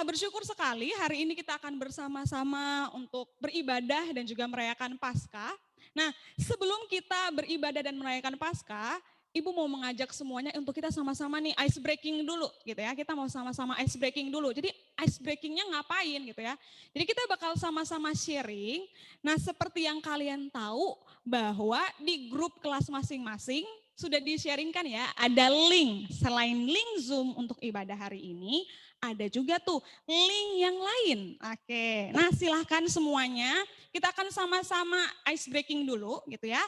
bersyukur sekali hari ini kita akan bersama-sama untuk beribadah dan juga merayakan Paskah. Nah, sebelum kita beribadah dan merayakan Paskah, Ibu mau mengajak semuanya untuk kita sama-sama nih ice breaking dulu gitu ya. Kita mau sama-sama ice breaking dulu. Jadi ice breakingnya ngapain gitu ya. Jadi kita bakal sama-sama sharing. Nah, seperti yang kalian tahu bahwa di grup kelas masing-masing sudah di-sharingkan ya, ada link. Selain link Zoom untuk ibadah hari ini, ada juga tuh link yang lain. Oke, nah silahkan semuanya, kita akan sama-sama ice breaking dulu gitu ya.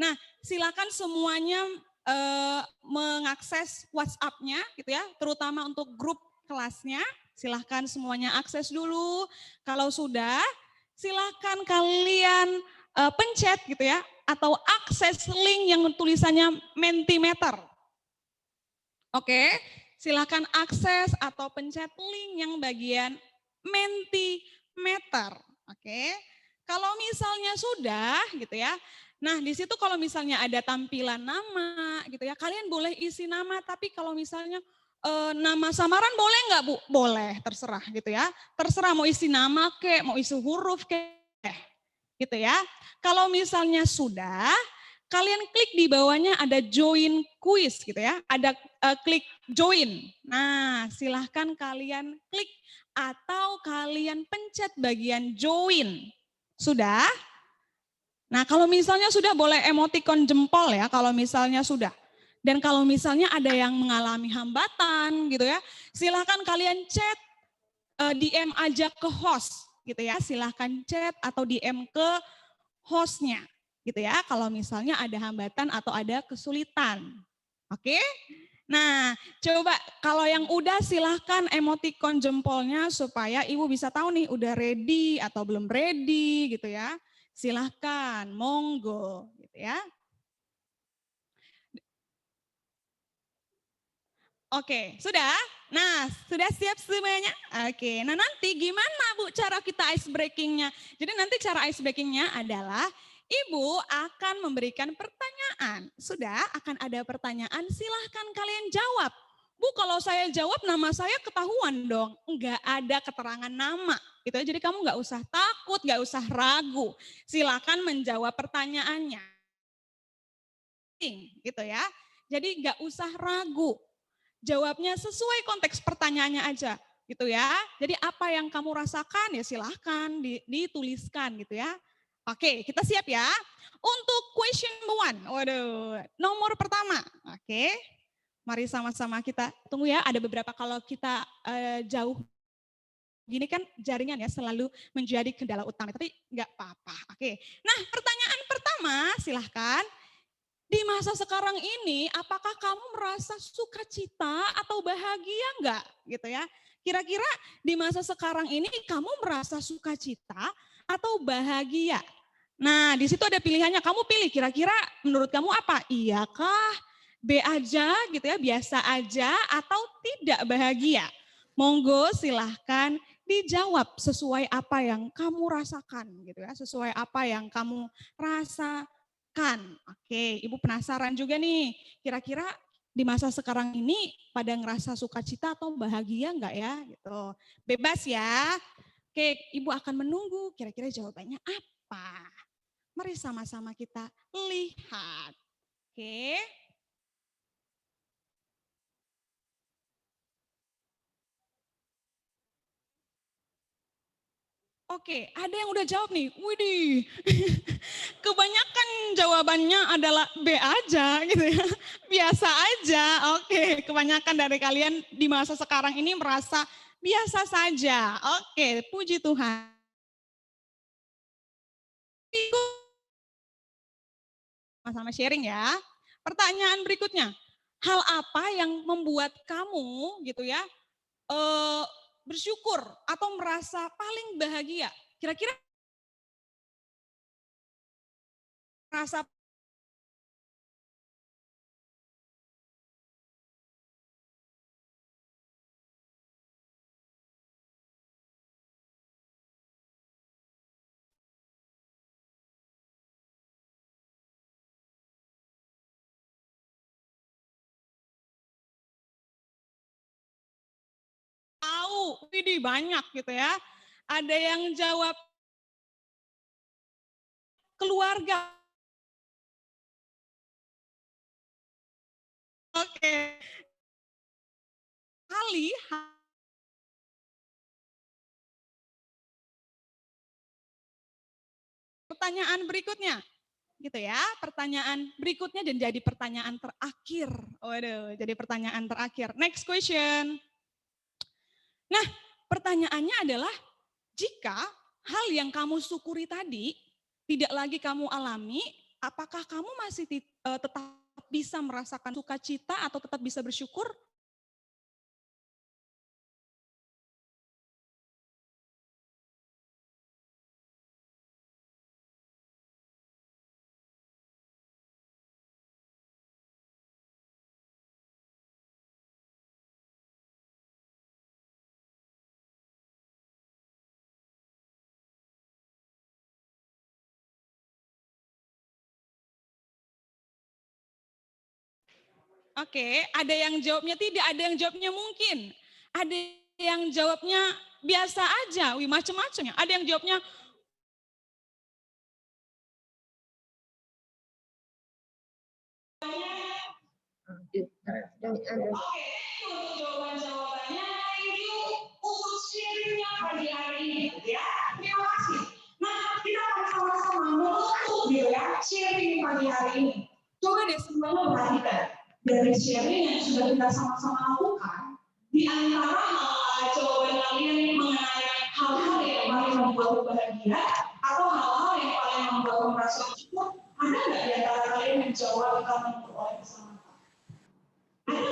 Nah silahkan semuanya mengakses WhatsApp-nya gitu ya, terutama untuk grup kelasnya. Silahkan semuanya akses dulu. Kalau sudah, silahkan kalian pencet gitu ya, atau akses link yang tulisannya Mentimeter. Oke, silahkan akses atau pencet link yang bagian Mentimeter. Oke, kalau misalnya sudah gitu ya, nah di situ kalau misalnya ada tampilan nama gitu ya, kalian boleh isi nama, tapi kalau misalnya nama samaran boleh nggak Bu? Boleh, terserah gitu ya. Terserah mau isi nama kek, mau isi huruf kek, gitu ya. Kalau misalnya sudah, kalian klik di bawahnya ada join quiz gitu ya, ada klik join. Nah, silahkan kalian klik atau kalian pencet bagian join. Sudah? Nah, kalau misalnya sudah boleh emoticon jempol ya, kalau misalnya sudah. Dan kalau misalnya ada yang mengalami hambatan gitu ya, silahkan kalian chat, DM aja ke host gitu ya, silahkan chat atau DM ke hostnya gitu ya, kalau misalnya ada hambatan atau ada kesulitan. Oke? Nah, coba kalau yang udah silahkan emoticon jempolnya supaya Ibu bisa tahu nih udah ready atau belum ready gitu ya. Silahkan, monggo gitu ya. Oke, sudah? Nah, sudah siap semuanya? Oke, nah nanti gimana Bu cara kita ice breakingnya? Jadi nanti cara ice breakingnya adalah Ibu akan memberikan pertanyaan. Sudah, akan ada pertanyaan, silahkan kalian jawab. Bu, kalau saya jawab nama saya ketahuan dong. Enggak ada keterangan nama. Gitu. Jadi kamu enggak usah takut, enggak usah ragu. Silahkan menjawab pertanyaannya. Gitu ya. Jadi enggak usah ragu. Jawabnya sesuai konteks pertanyaannya aja gitu ya. Jadi apa yang kamu rasakan ya silahkan dituliskan gitu ya. Oke, kita siap ya. Untuk question one, waduh, nomor pertama. Oke, mari sama-sama kita tunggu ya. Ada beberapa kalau kita jauh gini kan jaringan ya selalu menjadi kendala utama, tapi nggak apa-apa. Oke, nah pertanyaan pertama silahkan. Di masa sekarang ini, apakah kamu merasa sukacita atau bahagia enggak? Gitu ya. Kira-kira di masa sekarang ini kamu merasa sukacita atau bahagia? Nah, di situ ada pilihannya. Kamu pilih kira-kira menurut kamu apa? Iya kah? B aja gitu ya, biasa aja atau tidak bahagia? Monggo silahkan dijawab sesuai apa yang kamu rasakan gitu ya, sesuai apa yang kamu rasa kan. Oke, Ibu penasaran juga nih, kira-kira di masa sekarang ini pada ngerasa sukacita atau bahagia enggak ya? Gitu. Bebas ya. Oke, Ibu akan menunggu kira-kira jawabannya apa. Mari sama-sama kita lihat. Oke. Oke, ada yang udah jawab nih. Widih. Kebanyakan jawabannya adalah B aja gitu ya. Biasa aja. Oke, kebanyakan dari kalian di masa sekarang ini merasa biasa saja. Oke, puji Tuhan. Sama-sama sharing ya. Pertanyaan berikutnya. Hal apa yang membuat kamu gitu ya eh, bersyukur atau merasa paling bahagia? Kira-kira merasa tahu Widih, banyak gitu ya. Ada yang jawab keluarga. Oke. Kali pertanyaan berikutnya gitu ya. Pertanyaan berikutnya dan jadi pertanyaan terakhir. Waduh, jadi pertanyaan terakhir. Next question. Nah, pertanyaannya adalah jika hal yang kamu syukuri tadi tidak lagi kamu alami, apakah kamu masih tetap bisa merasakan sukacita atau tetap bisa bersyukur? Oke, ada yang jawabnya tidak, ada yang jawabnya mungkin. Ada yang jawabnya biasa aja, wih macam-macam ya. Ada yang jawabnya jawaban-jawabannya, thank you untuk sharingnya pagi hari ini ya. Terima kasih. Nah, kita akan sama-sama menutup gitu ya, sharing pagi hari ini. Coba deh semuanya perhatikan dari sharing yang sudah kita sama-sama lakukan, di antara jawaban kalian mengenai hal-hal yang paling membuat bahagia atau hal-hal yang paling membuat merasa syukur, ada nggak di antara kalian yang jawab kamu oleh kesalahan? Ada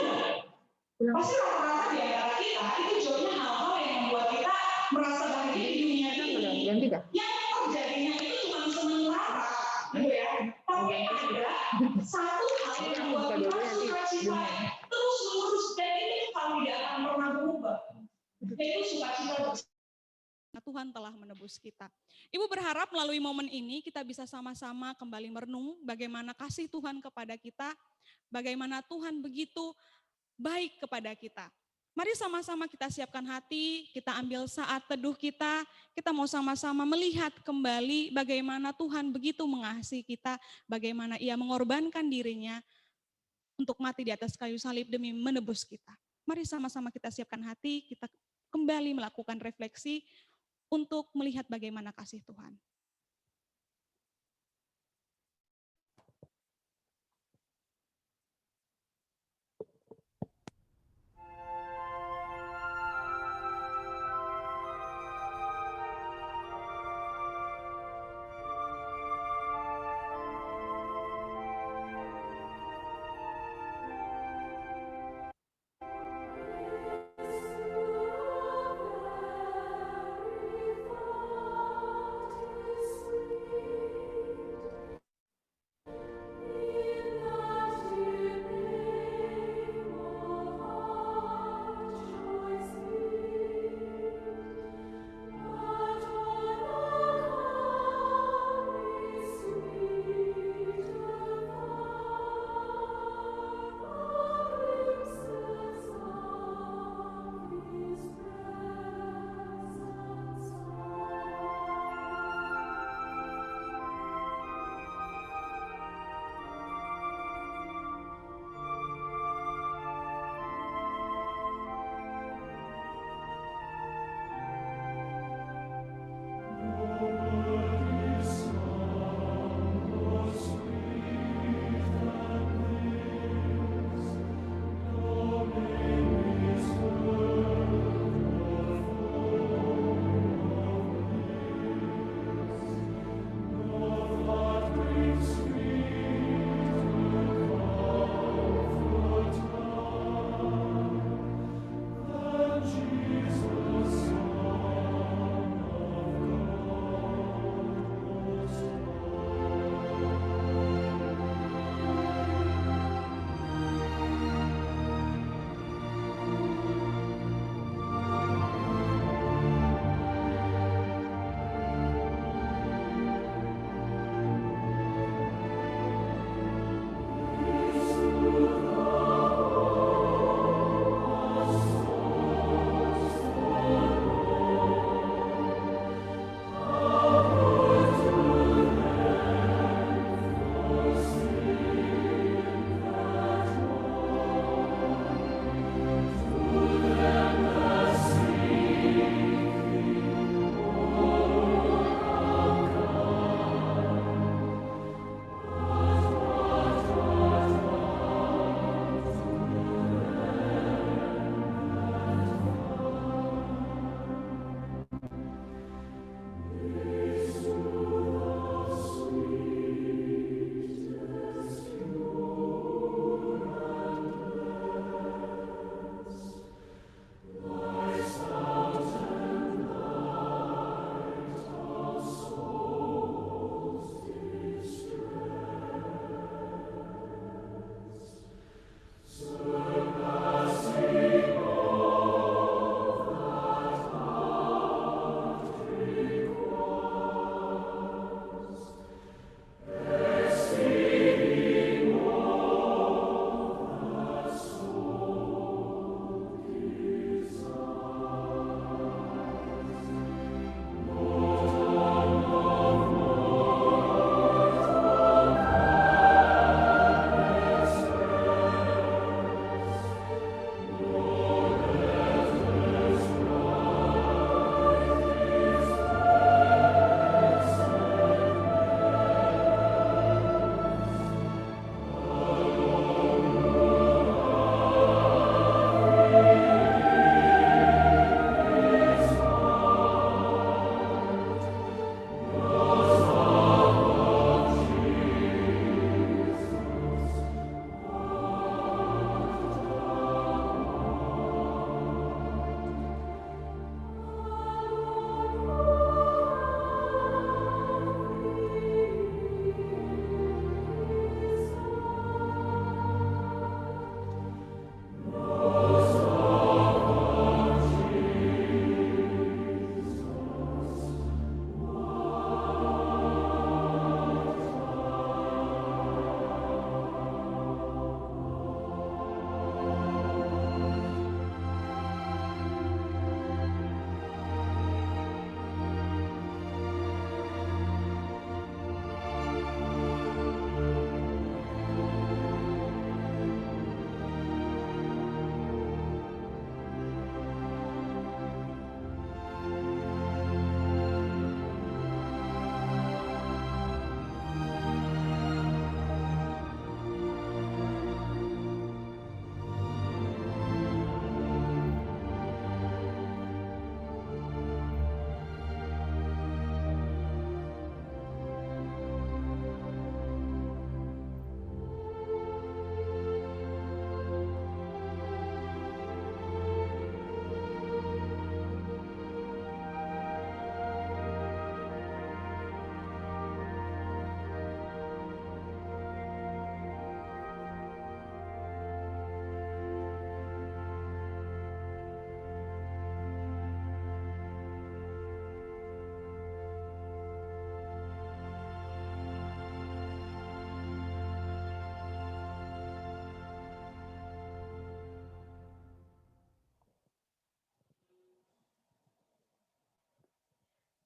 nggak? Pasti rata-rata di antara kita itu jawabnya hal-hal yang membuat kita merasa bahagia di dunia ini. Yang tidak. Yang terjadinya itu cuma sementara, gitu ya. Tapi ada satu hal yang membuat kita sukacita terus-menerus dan ini hal tidak akan pernah berubah. Yaitu sukacita bersama. Tuhan telah menebus kita. Ibu berharap melalui momen ini kita bisa sama-sama kembali merenung bagaimana kasih Tuhan kepada kita, bagaimana Tuhan begitu baik kepada kita. Mari sama-sama kita siapkan hati, kita ambil saat teduh kita mau sama-sama melihat kembali bagaimana Tuhan begitu mengasihi kita, bagaimana Ia mengorbankan dirinya untuk mati di atas kayu salib demi menebus kita. Mari sama-sama kita siapkan hati, kita kembali melakukan refleksi untuk melihat bagaimana kasih Tuhan.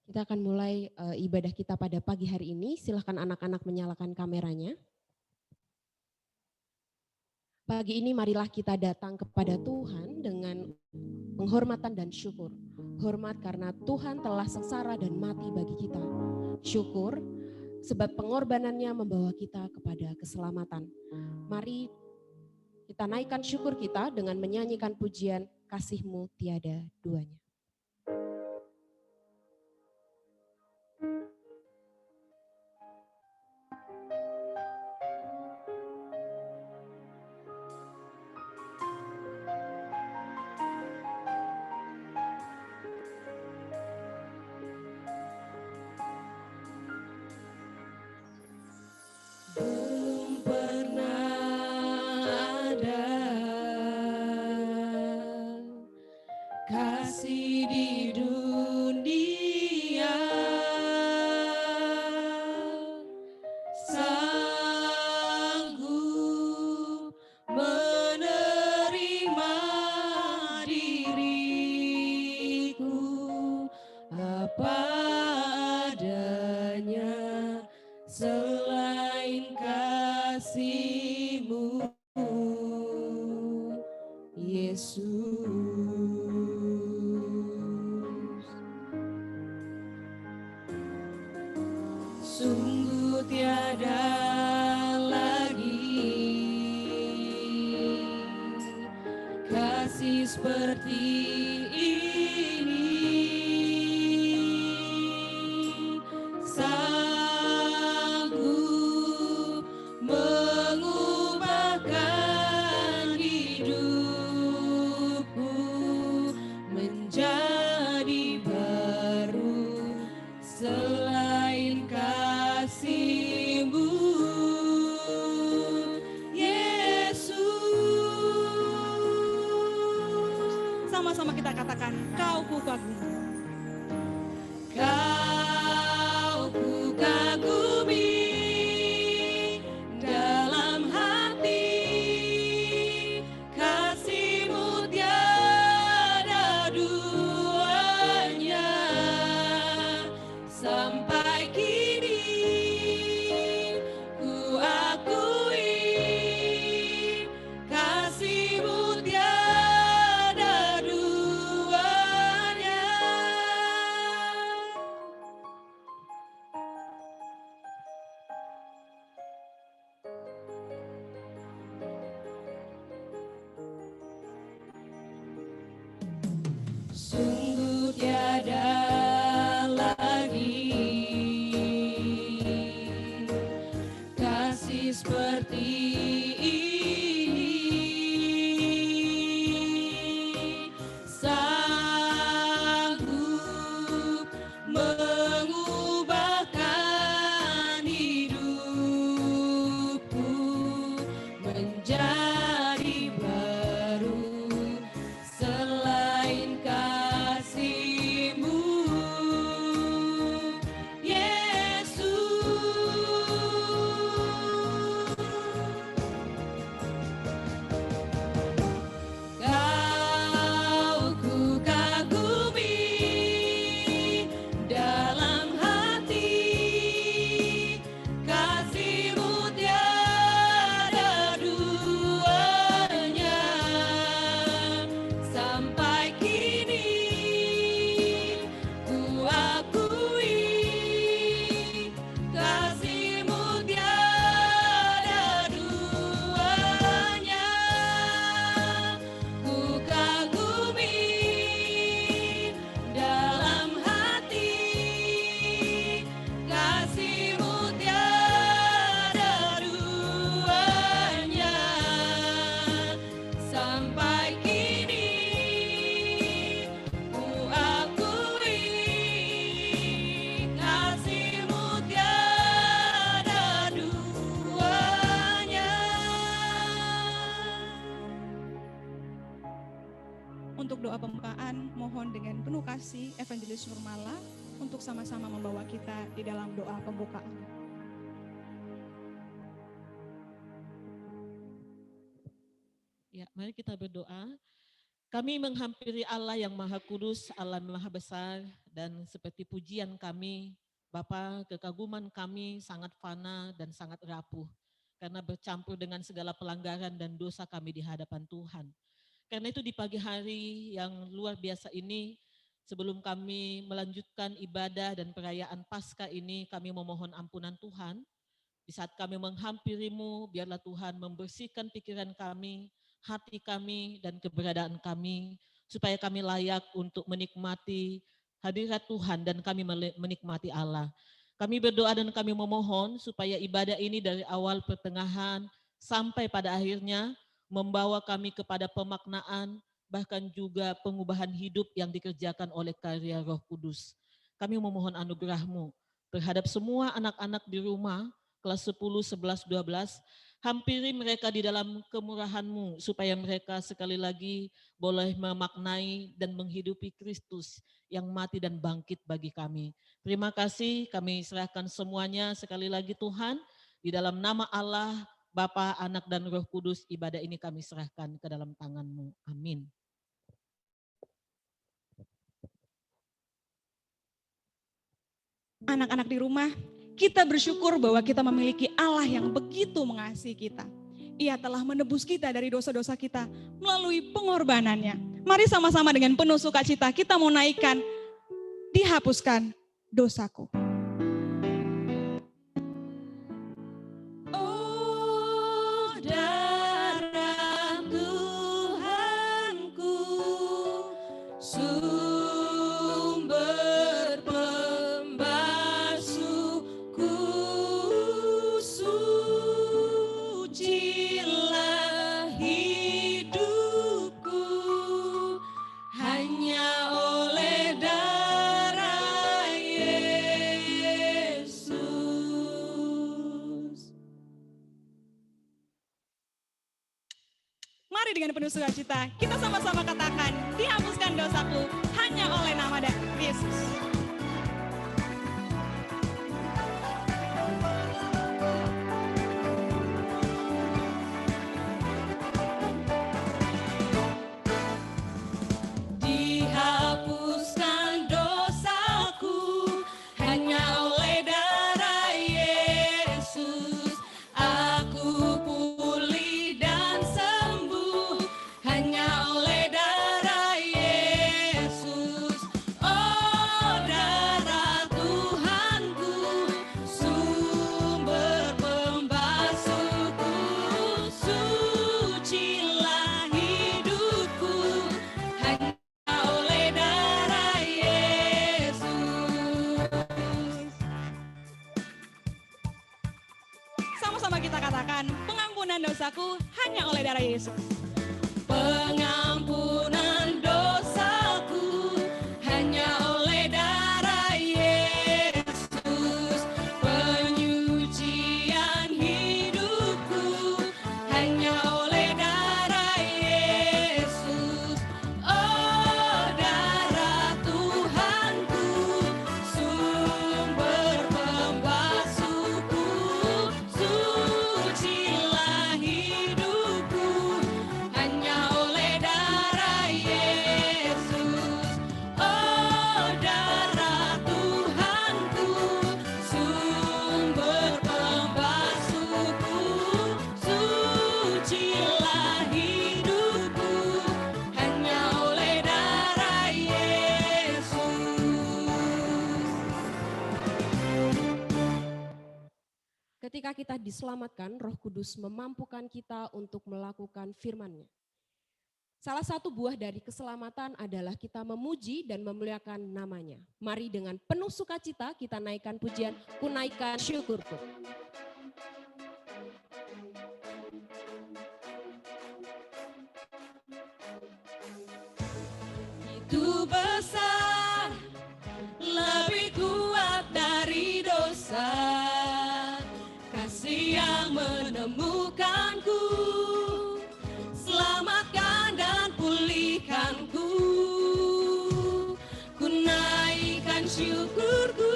Kita akan mulai ibadah kita pada pagi hari ini. Silahkan anak-anak menyalakan kameranya. Pagi ini marilah kita datang kepada Tuhan dengan penghormatan dan syukur. Hormat karena Tuhan telah sengsara dan mati bagi kita. Syukur sebab pengorbanannya membawa kita kepada keselamatan. Mari kita naikkan syukur kita dengan menyanyikan pujian Kasih-Mu Tiada Duanya. Kasih di dunia sanggup menerima diriku apa adanya selain kasih-Mu Yesus. Sungguh tiada lagi kasih seperti ini, sanggup mengubahkan hidupku menjadi baru selain kasih-Mu Yesus. Sama-sama kita katakan, Kau ku kagumi. Kau ku kagumi dalam hati, kasih-Mu tiada duanya. Sampai kini ku akui kasih-Mu tiada duanya. Sungguh tiada lagi kasih seperti ini, sanggup mengubahkan hidupku menjadi baru selain kasih-Mu Untuk doa pembukaan, mohon dengan penuh kasih Evangelis Nurmala untuk sama-sama membawa kita di dalam doa pembukaan. Ya, mari kita berdoa. Kami menghampiri Allah yang Maha Kudus, Allah yang Maha Besar, dan seperti pujian kami, Bapa, kekaguman kami sangat fana dan sangat rapuh, karena bercampur dengan segala pelanggaran dan dosa kami di hadapan Tuhan. Karena itu di pagi hari yang luar biasa ini, sebelum kami melanjutkan ibadah dan perayaan Paskah ini, kami memohon ampunan Tuhan. Di saat kami menghampirimu, biarlah Tuhan membersihkan pikiran kami, hati kami, dan keberadaan kami, supaya kami layak untuk menikmati hadirat Tuhan dan kami menikmati Allah. Kami berdoa dan kami memohon supaya ibadah ini dari awal pertengahan sampai pada akhirnya membawa kami kepada pemaknaan, bahkan juga pengubahan hidup yang dikerjakan oleh karya Roh Kudus. Kami memohon anugerah-Mu terhadap semua anak-anak di rumah, kelas 10, 11, 12, hampiri mereka di dalam kemurahan-Mu, supaya mereka sekali lagi boleh memaknai dan menghidupi Kristus yang mati dan bangkit bagi kami. Terima kasih, kami serahkan semuanya sekali lagi Tuhan, di dalam nama Allah, Bapa, Anak, dan Roh Kudus, ibadah ini kami serahkan ke dalam tangan-Mu. Amin. Anak-anak di rumah, kita bersyukur bahwa kita memiliki Allah yang begitu mengasihi kita. Ia telah menebus kita dari dosa-dosa kita melalui pengorbanannya. Mari sama-sama dengan penuh sukacita kita mau naikkan, dihapuskan dosaku. Oh, darah Tuhanku, sumber pembasuhku, sucilah hidupku, hanya oleh darah Yesus. Mari dengan penuh sukacita kita sama-sama katakan, dihapuskan dosaku hanya oleh nama Yesus. Dihapuskan dosaku hanya oleh darah Yesus. Aku pulih dan sembuh hanya oleh darah Yesus. Oh, darah Tuhanku, sumber pembasuhku, sucilah hidupku hanya oleh darah Yesus. Sama-sama kita katakan, pengampunan dosaku hanya oleh darah Yesus. Pengampunan dosaku hanya oleh darah Yesus. Penyucian hidupku hanya oleh darah Yesus. Oh, darah Tuhanku, sumber pembasuhku, sucilah hidupku hanya oleh darah Yesus. Oh, darah Tuhanku, sumber pembasuhku, sucilah hidupku hanya oleh darah Yesus. Ketika kita diselamatkan, Roh Kudus memampukan kita untuk melakukan firman-Nya. Salah satu buah dari keselamatan adalah kita memuji dan memuliakan nama-Nya. Mari dengan penuh sukacita kita naikkan pujian, ku naikkan syukurku. Itu besar, lebih kuat dari dosa, kasih yang menemukanku, selamatkan dan pulihkanku. Ku naikkan syukurku,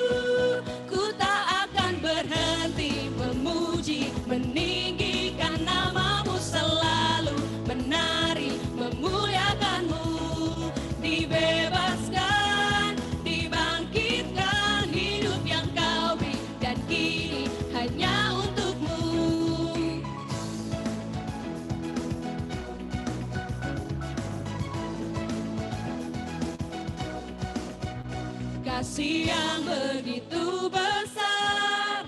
ku tak akan berhenti memuji, meninggikan nama-Mu selalu, menari, memuliakan-Mu. kasih yang begitu besar,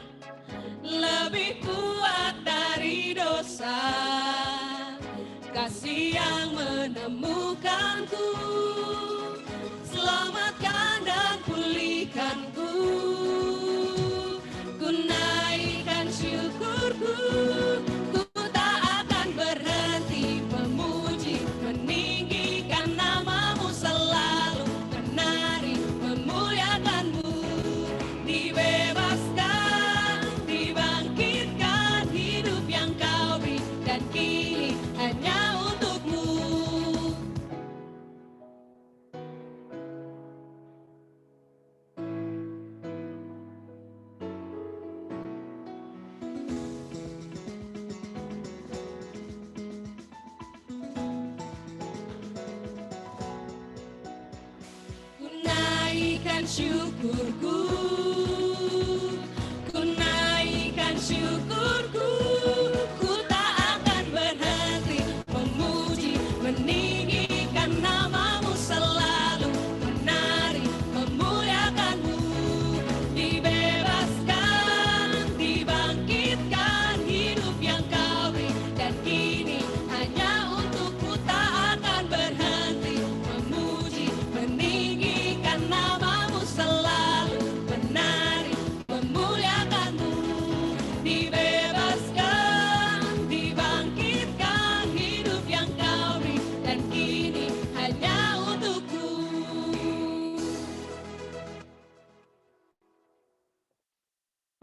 lebih kuat dari dosa, kasih yang menemukanku, selamatkan dan pulihkanku. Ku naikkan syukurku, ku tak akan berhenti memuji, meninggikan namamu selalu, menari, memuliakanmu. Dibebaskan, dibangkitkan, hidup yang kau beri, dan kini hanya untukmu. Ku naikkan syukurku, ku naikkan syukurku, ku tak akan berhenti memuji, meninggikan namamu selalu, menari, memuliakanmu. Dibebaskan, dibangkitkan, hidup yang kau beri, dan kini hanya untukmu tak akan berhenti memuji, meninggikan namamu selalu, menari, memuliakanmu. Dibebaskan, dibangkitkan, hidup yang kau beri, dan kini hanya untukku.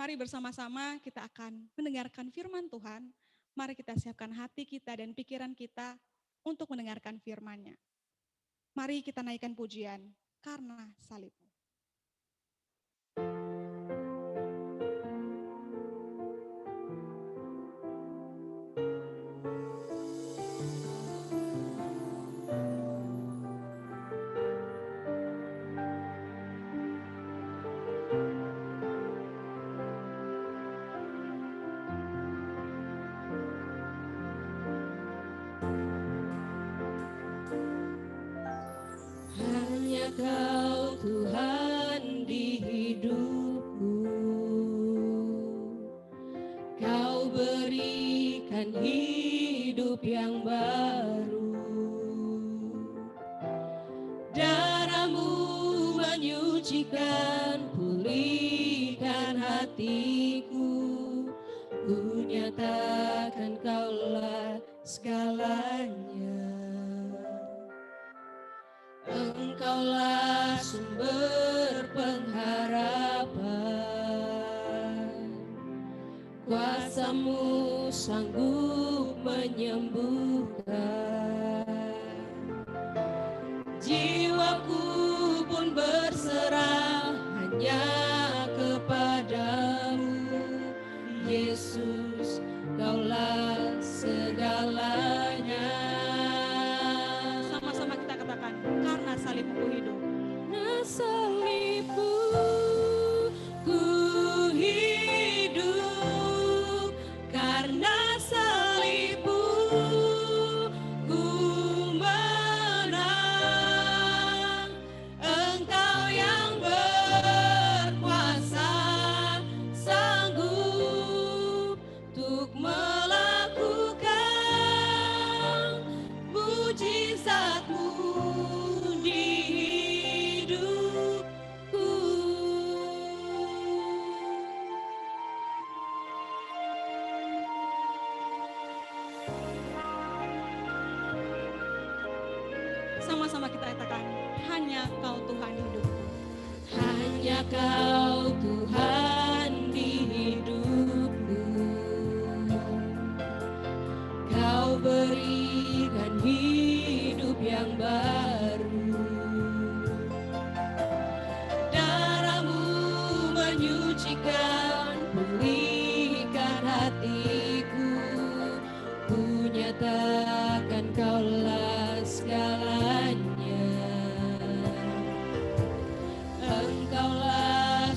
Mari bersama-sama kita akan mendengarkan firman Tuhan. Mari kita siapkan hati kita dan pikiran kita untuk mendengarkan firman-Nya. Mari kita naikkan pujian karena salib-Mu. Hanya Kau Tuhan di hidupku, Kau berikan hidup yang baru. Darah-Mu menyucikan, pulihkan hatiku. Ku nyatakan Kaulah segalanya. Engkaulah sumber pengharapan, kuasa-Mu sanggup menyembuhkan. Jiwaku pun berserah hanya kepadamu, Yesus, Kaulah segalanya. Sama-sama kita katakan, karena salib-Mu hidup. Karena salib-Mu ku hidup, karena salib-Mu ku menang. Engkau yang berkuasa, sanggup untuk melakukan mujizat-Mu di hidupku. Sama-sama kita katakan, hanya Kau Tuhan hidupku. Hanya Kau Tuhan di hidupku, Kau berikan hidup yang baru. Darah-Mu menyucikan, pulihkan hatiku. Ku nyatakan Kaulah segalanya. Engkaulah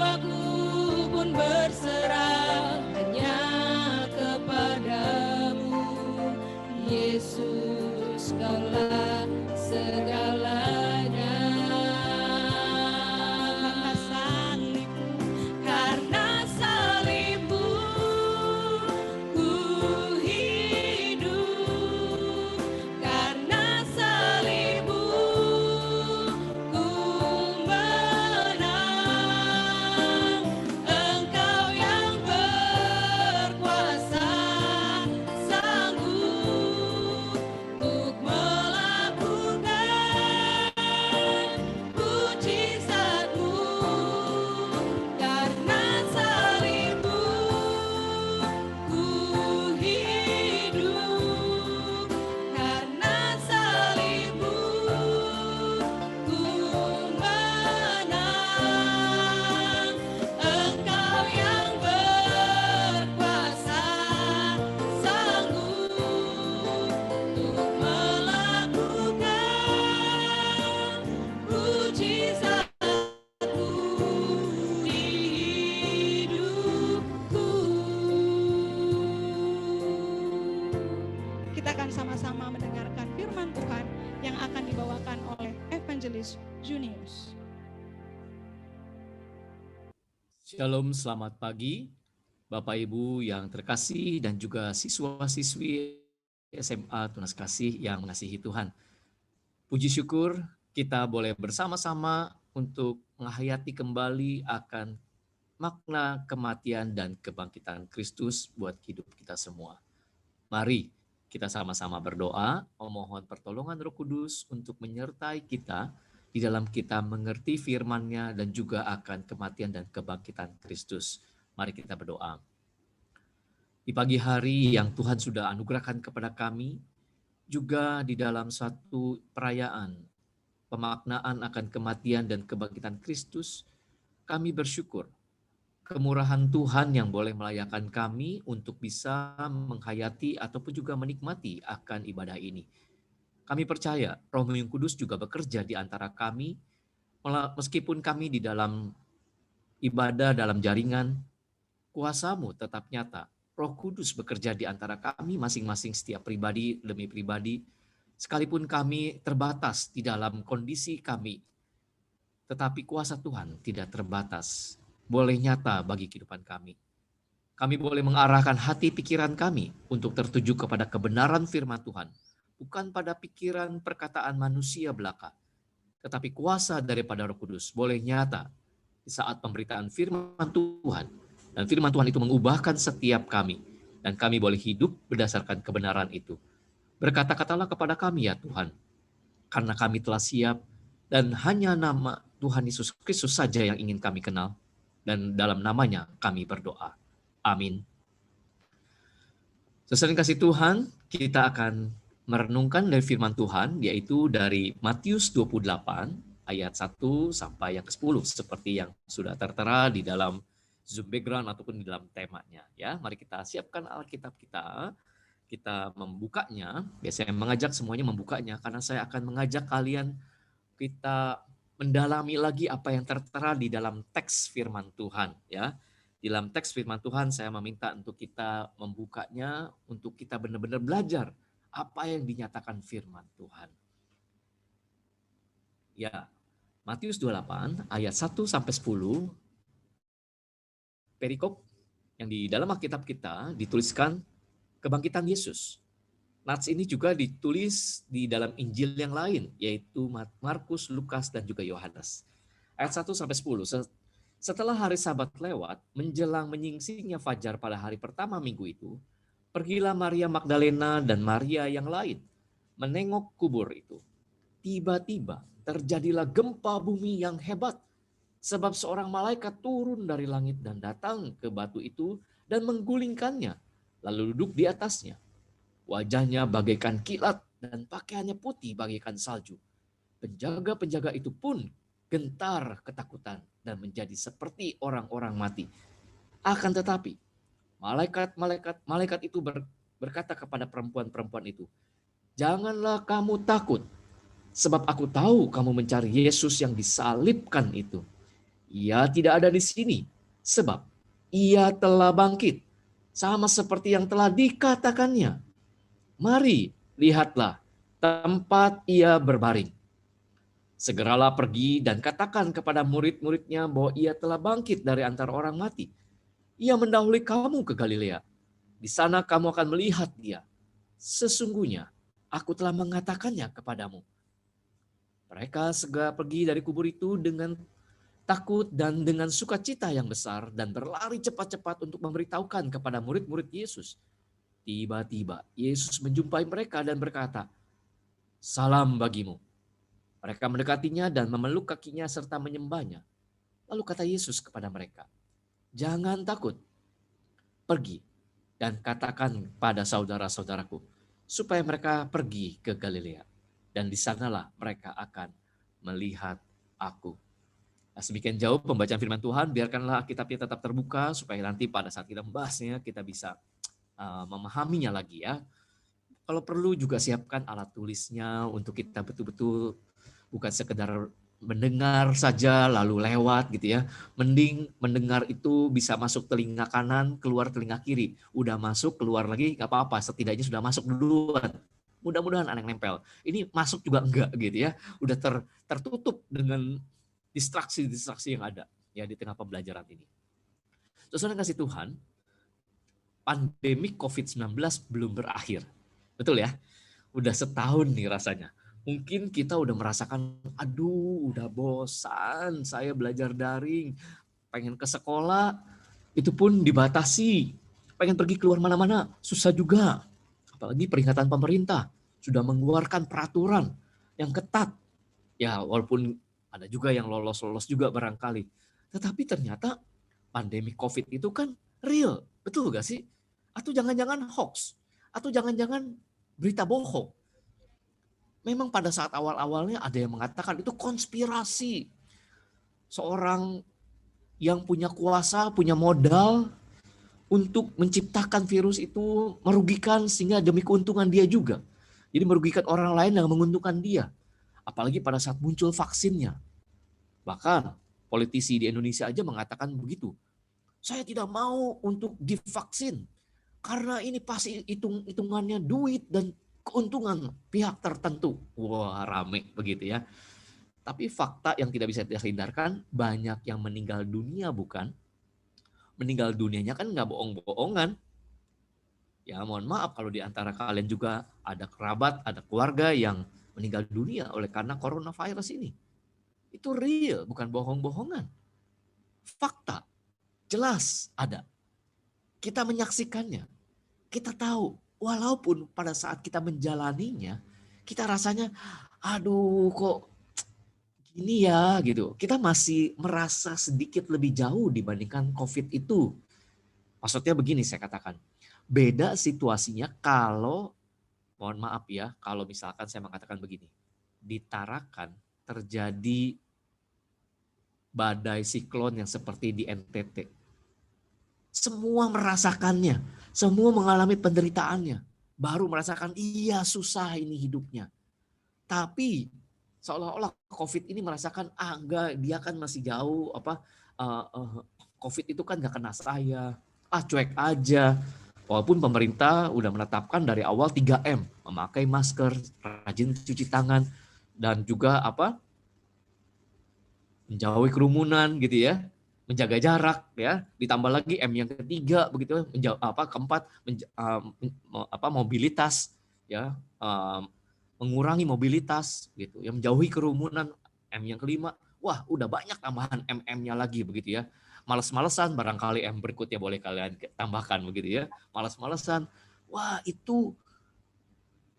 jiwaku pun berserah hanya kepadamu. Yesus, Kaulah segalanya. Karena salibmu ku hidup, karena salibmu ku menang. Engkau yang berkuasa sanggup untuk melakukan mujizat-Mu. Karena salibmu ku hidup, karena salibmu ku menang. Engkau yang berkuasa sanggup untuk melakukan mujizat-Mu di hidupku. Kita akan sama-sama mendengarkan firman Tuhan yang akan dibawakan oleh Evangelis Junius. Shalom, selamat pagi Bapak Ibu yang terkasih dan juga siswa-siswi SMA Tunas Kasih yang mengasihi Tuhan. Puji syukur kita boleh bersama-sama untuk menghayati kembali akan makna kematian dan kebangkitan Kristus buat hidup kita semua. Mari kita sama-sama berdoa, memohon pertolongan Roh Kudus untuk menyertai kita di dalam kita mengerti firman-Nya dan juga akan kematian dan kebangkitan Kristus. Mari kita berdoa. Di pagi hari yang Tuhan sudah anugerahkan kepada kami, juga di dalam satu perayaan pemaknaan akan kematian dan kebangkitan Kristus, kami bersyukur kemurahan Tuhan yang boleh melayakan kami untuk bisa menghayati ataupun juga menikmati akan ibadah ini. Kami percaya Roh yang Kudus juga bekerja di antara kami, meskipun kami di dalam ibadah, dalam jaringan, kuasa-Mu tetap nyata. Roh Kudus bekerja di antara kami masing-masing setiap pribadi demi pribadi, sekalipun kami terbatas di dalam kondisi kami, tetapi kuasa Tuhan tidak terbatas, boleh nyata bagi kehidupan kami. Kami boleh mengarahkan hati pikiran kami untuk tertuju kepada kebenaran firman Tuhan, bukan pada pikiran perkataan manusia belaka, tetapi kuasa daripada Roh Kudus boleh nyata di saat pemberitaan firman Tuhan. Dan firman Tuhan itu mengubahkan setiap kami, dan kami boleh hidup berdasarkan kebenaran itu. Berkata-katalah kepada kami ya Tuhan, karena kami telah siap, dan hanya nama Tuhan Yesus Kristus saja yang ingin kami kenal, dan dalam namanya kami berdoa. Amin. Saudara kasih Tuhan, kita akan merenungkan dari firman Tuhan, yaitu dari Matius 28, ayat 1 sampai yang ke-10, seperti yang sudah tertera di dalam Zoom background ataupun di dalam temanya. Ya, mari kita siapkan Alkitab kita membukanya. Biasanya mengajak semuanya membukanya, karena saya akan mengajak kalian kita mendalami lagi apa yang tertera di dalam teks firman Tuhan. Ya, di dalam teks firman Tuhan saya meminta untuk kita membukanya, untuk kita benar-benar belajar apa yang dinyatakan firman Tuhan. Ya, Matius 28 ayat 1 sampai 10, perikop yang di dalam Alkitab kita dituliskan kebangkitan Yesus. Nats ini juga ditulis di dalam Injil yang lain, yaitu Markus, Lukas, dan juga Yohanes. Ayat 1 sampai 10. Setelah hari Sabat lewat, menjelang menyingsingnya fajar pada hari pertama minggu itu, pergilah Maria Magdalena dan Maria yang lain menengok kubur itu. Tiba-tiba terjadilah gempa bumi yang hebat, sebab seorang malaikat turun dari langit dan datang ke batu itu dan menggulingkannya, lalu duduk di atasnya. Wajahnya bagaikan kilat dan pakaiannya putih bagaikan salju. Penjaga-penjaga itu pun gentar ketakutan dan menjadi seperti orang-orang mati. Akan tetapi, malaikat itu berkata kepada perempuan-perempuan itu, "Janganlah kamu takut, sebab aku tahu kamu mencari Yesus yang disalibkan itu. Ia tidak ada di sini, sebab ia telah bangkit, sama seperti yang telah dikatakannya. Mari, lihatlah tempat ia berbaring. Segeralah pergi dan katakan kepada murid-muridnya bahwa ia telah bangkit dari antara orang mati. Ia mendahului kamu ke Galilea. Di sana kamu akan melihat dia. Sesungguhnya aku telah mengatakannya kepadamu. Mereka segera pergi dari kubur itu dengan takut dan dengan sukacita yang besar dan berlari cepat-cepat untuk memberitahukan kepada murid-murid Yesus. Tiba-tiba Yesus menjumpai mereka dan berkata, "Salam bagimu." Mereka mendekatinya dan memeluk kakinya serta menyembahnya. Lalu kata Yesus kepada mereka, "Jangan takut. Pergi dan katakan pada saudara-saudaraku supaya mereka pergi ke Galilea. Dan di sanalah mereka akan melihat aku." Nah, sedemikian jauh pembacaan firman Tuhan, biarkanlah Alkitabnya tetap terbuka supaya nanti pada saat kita membahasnya kita bisa memahaminya lagi ya. Kalau perlu juga siapkan alat tulisnya untuk kita betul-betul bukan sekedar mendengar saja lalu lewat gitu ya. Mending mendengar itu bisa masuk telinga kanan, keluar telinga kiri. Udah masuk, keluar lagi gak apa-apa, setidaknya sudah masuk duluan. Mudah-mudahan ada yang nempel. Ini masuk juga enggak gitu ya. Udah tertutup dengan distraksi-distraksi yang ada ya di tengah pembelajaran ini. Saudara kasih Tuhan, pandemi COVID-19 belum berakhir. Betul ya? Udah setahun nih rasanya. Mungkin kita udah merasakan, aduh udah bosan saya belajar daring. Pengen ke sekolah, itu pun dibatasi. Pengen pergi keluar mana-mana, susah juga. Apalagi peringatan pemerintah sudah mengeluarkan peraturan yang ketat. Ya walaupun ada juga yang lolos-lolos juga barangkali. Tetapi ternyata pandemi COVID itu kan real. Betul gak sih? Atau jangan-jangan hoax? Atau jangan-jangan berita bohong? Memang pada saat awal-awalnya ada yang mengatakan itu konspirasi. Seorang yang punya kuasa, punya modal untuk menciptakan virus itu merugikan sehingga demi keuntungan dia juga. Jadi merugikan orang lain yang menguntungkan dia. Apalagi pada saat muncul vaksinnya. Bahkan politisi di Indonesia aja mengatakan begitu. Saya tidak mau untuk divaksin karena ini pasti hitungannya duit dan keuntungan pihak tertentu. Wah, rame begitu ya. Tapi fakta yang tidak bisa dihindarkan, banyak yang meninggal dunia bukan? Meninggal dunianya kan nggak bohong-bohongan. Ya mohon maaf kalau di antara kalian juga ada kerabat, ada keluarga yang meninggal dunia oleh karena coronavirus ini. Itu real, bukan bohong-bohongan. Fakta, jelas ada. Kita menyaksikannya. Kita tahu, walaupun pada saat kita menjalaninya, kita rasanya, aduh kok gini ya gitu. Kita masih merasa sedikit lebih jauh dibandingkan COVID itu. Maksudnya begini saya katakan, beda situasinya kalau, mohon maaf ya, kalau misalkan saya mengatakan begini, di Tarakan terjadi badai siklon yang seperti di NTT. Semua merasakannya, semua mengalami penderitaannya. Baru merasakan, iya susah ini hidupnya. Tapi seolah-olah COVID ini merasakan, enggak, dia kan masih jauh, COVID itu kan gak kena saya, cuek aja. Walaupun pemerintah udah menetapkan dari awal 3M, memakai masker, rajin cuci tangan, dan juga menjauhi kerumunan gitu ya, menjaga jarak ya, ditambah lagi M yang ketiga begitu, keempat mobilitas ya, mengurangi mobilitas gitu ya, menjauhi kerumunan, M yang kelima. Wah, udah banyak tambahan MM-nya lagi begitu ya. Males-malesan barangkali M berikutnya boleh kalian tambahkan begitu ya. Males-malesan. Wah, itu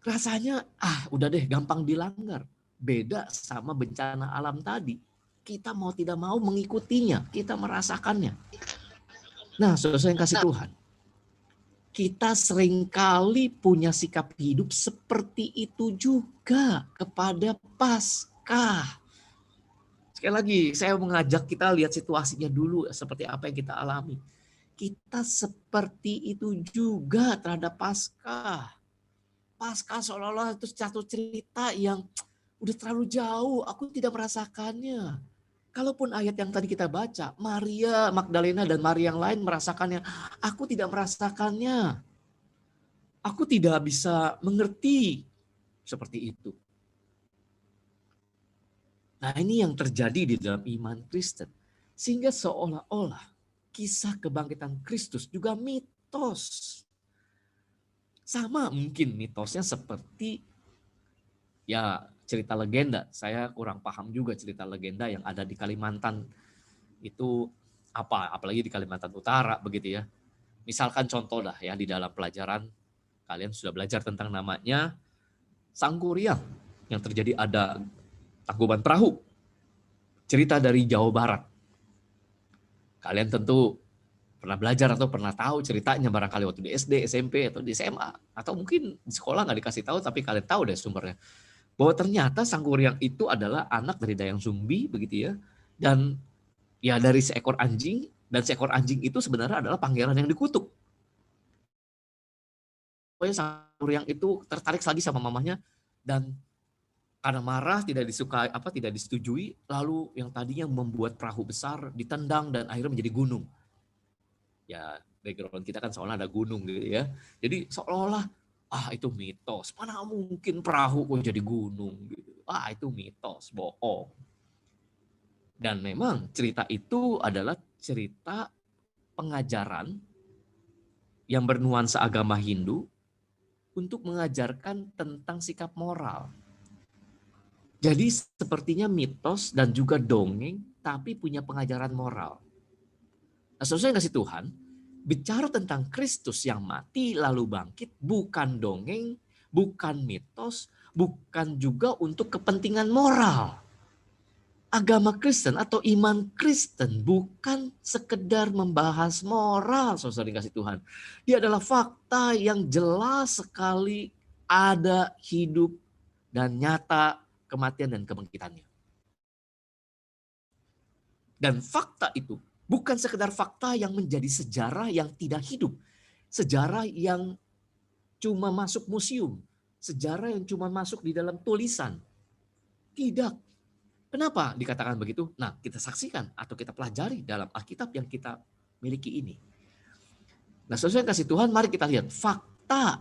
rasanya udah deh gampang dilanggar. Beda sama bencana alam tadi. Kita mau tidak mau mengikutinya, kita merasakannya. Nah, saudara yang kasih Tuhan, kita seringkali punya sikap hidup seperti itu juga kepada Paskah. Sekali lagi, saya mengajak kita lihat situasinya dulu seperti apa yang kita alami. Kita seperti itu juga terhadap Paskah. Paskah seolah-olah itu satu cerita yang udah terlalu jauh, aku tidak merasakannya. Kalaupun ayat yang tadi kita baca, Maria Magdalena dan Maria yang lain merasakannya, aku tidak merasakannya. Aku tidak bisa mengerti seperti itu. Nah, ini yang terjadi di dalam iman Kristen. Sehingga seolah-olah kisah kebangkitan Kristus juga mitos. Sama mungkin mitosnya seperti ya cerita legenda. Saya kurang paham juga cerita legenda yang ada di Kalimantan itu apa, apalagi di Kalimantan Utara begitu ya. Misalkan contoh dah ya, di dalam pelajaran kalian sudah belajar tentang namanya Sangkuriang yang terjadi ada Tangkuban Perahu. Cerita dari Jawa Barat. Kalian tentu pernah belajar atau pernah tahu ceritanya barangkali waktu di SD, SMP, atau di SMA. Atau mungkin di sekolah nggak dikasih tahu tapi kalian tahu deh sumbernya. Bahwa ternyata Sangkuriang itu adalah anak dari Dayang Sumbi begitu ya. Dan ya dari seekor anjing, dan seekor anjing itu sebenarnya adalah pangeran yang dikutuk. Pokoknya Sangkuriang itu tertarik lagi sama mamanya dan karena marah, tidak disukai, tidak disetujui, lalu yang tadinya membuat perahu besar ditendang dan akhirnya menjadi gunung. Ya, background kita kan soalnya ada gunung gitu ya. Jadi seolah-olah itu mitos. Mana mungkin perahu kok jadi gunung gitu. Itu mitos, bohong. Dan memang cerita itu adalah cerita pengajaran yang bernuansa agama Hindu untuk mengajarkan tentang sikap moral. Jadi sepertinya mitos dan juga dongeng, tapi punya pengajaran moral. Nah, saudara yang kasih Tuhan, bicara tentang Kristus yang mati lalu bangkit, bukan dongeng, bukan mitos, bukan juga untuk kepentingan moral. Agama Kristen atau iman Kristen bukan sekedar membahas moral, saudara yang kasih Tuhan. Dia adalah fakta yang jelas sekali ada hidup dan nyata kematian dan kebangkitannya. Dan fakta itu bukan sekedar fakta yang menjadi sejarah yang tidak hidup. Sejarah yang cuma masuk museum. Sejarah yang cuma masuk di dalam tulisan. Tidak. Kenapa dikatakan begitu? Nah, kita saksikan atau kita pelajari dalam Alkitab yang kita miliki ini. Nah, saudara yang kasih Tuhan, mari kita lihat fakta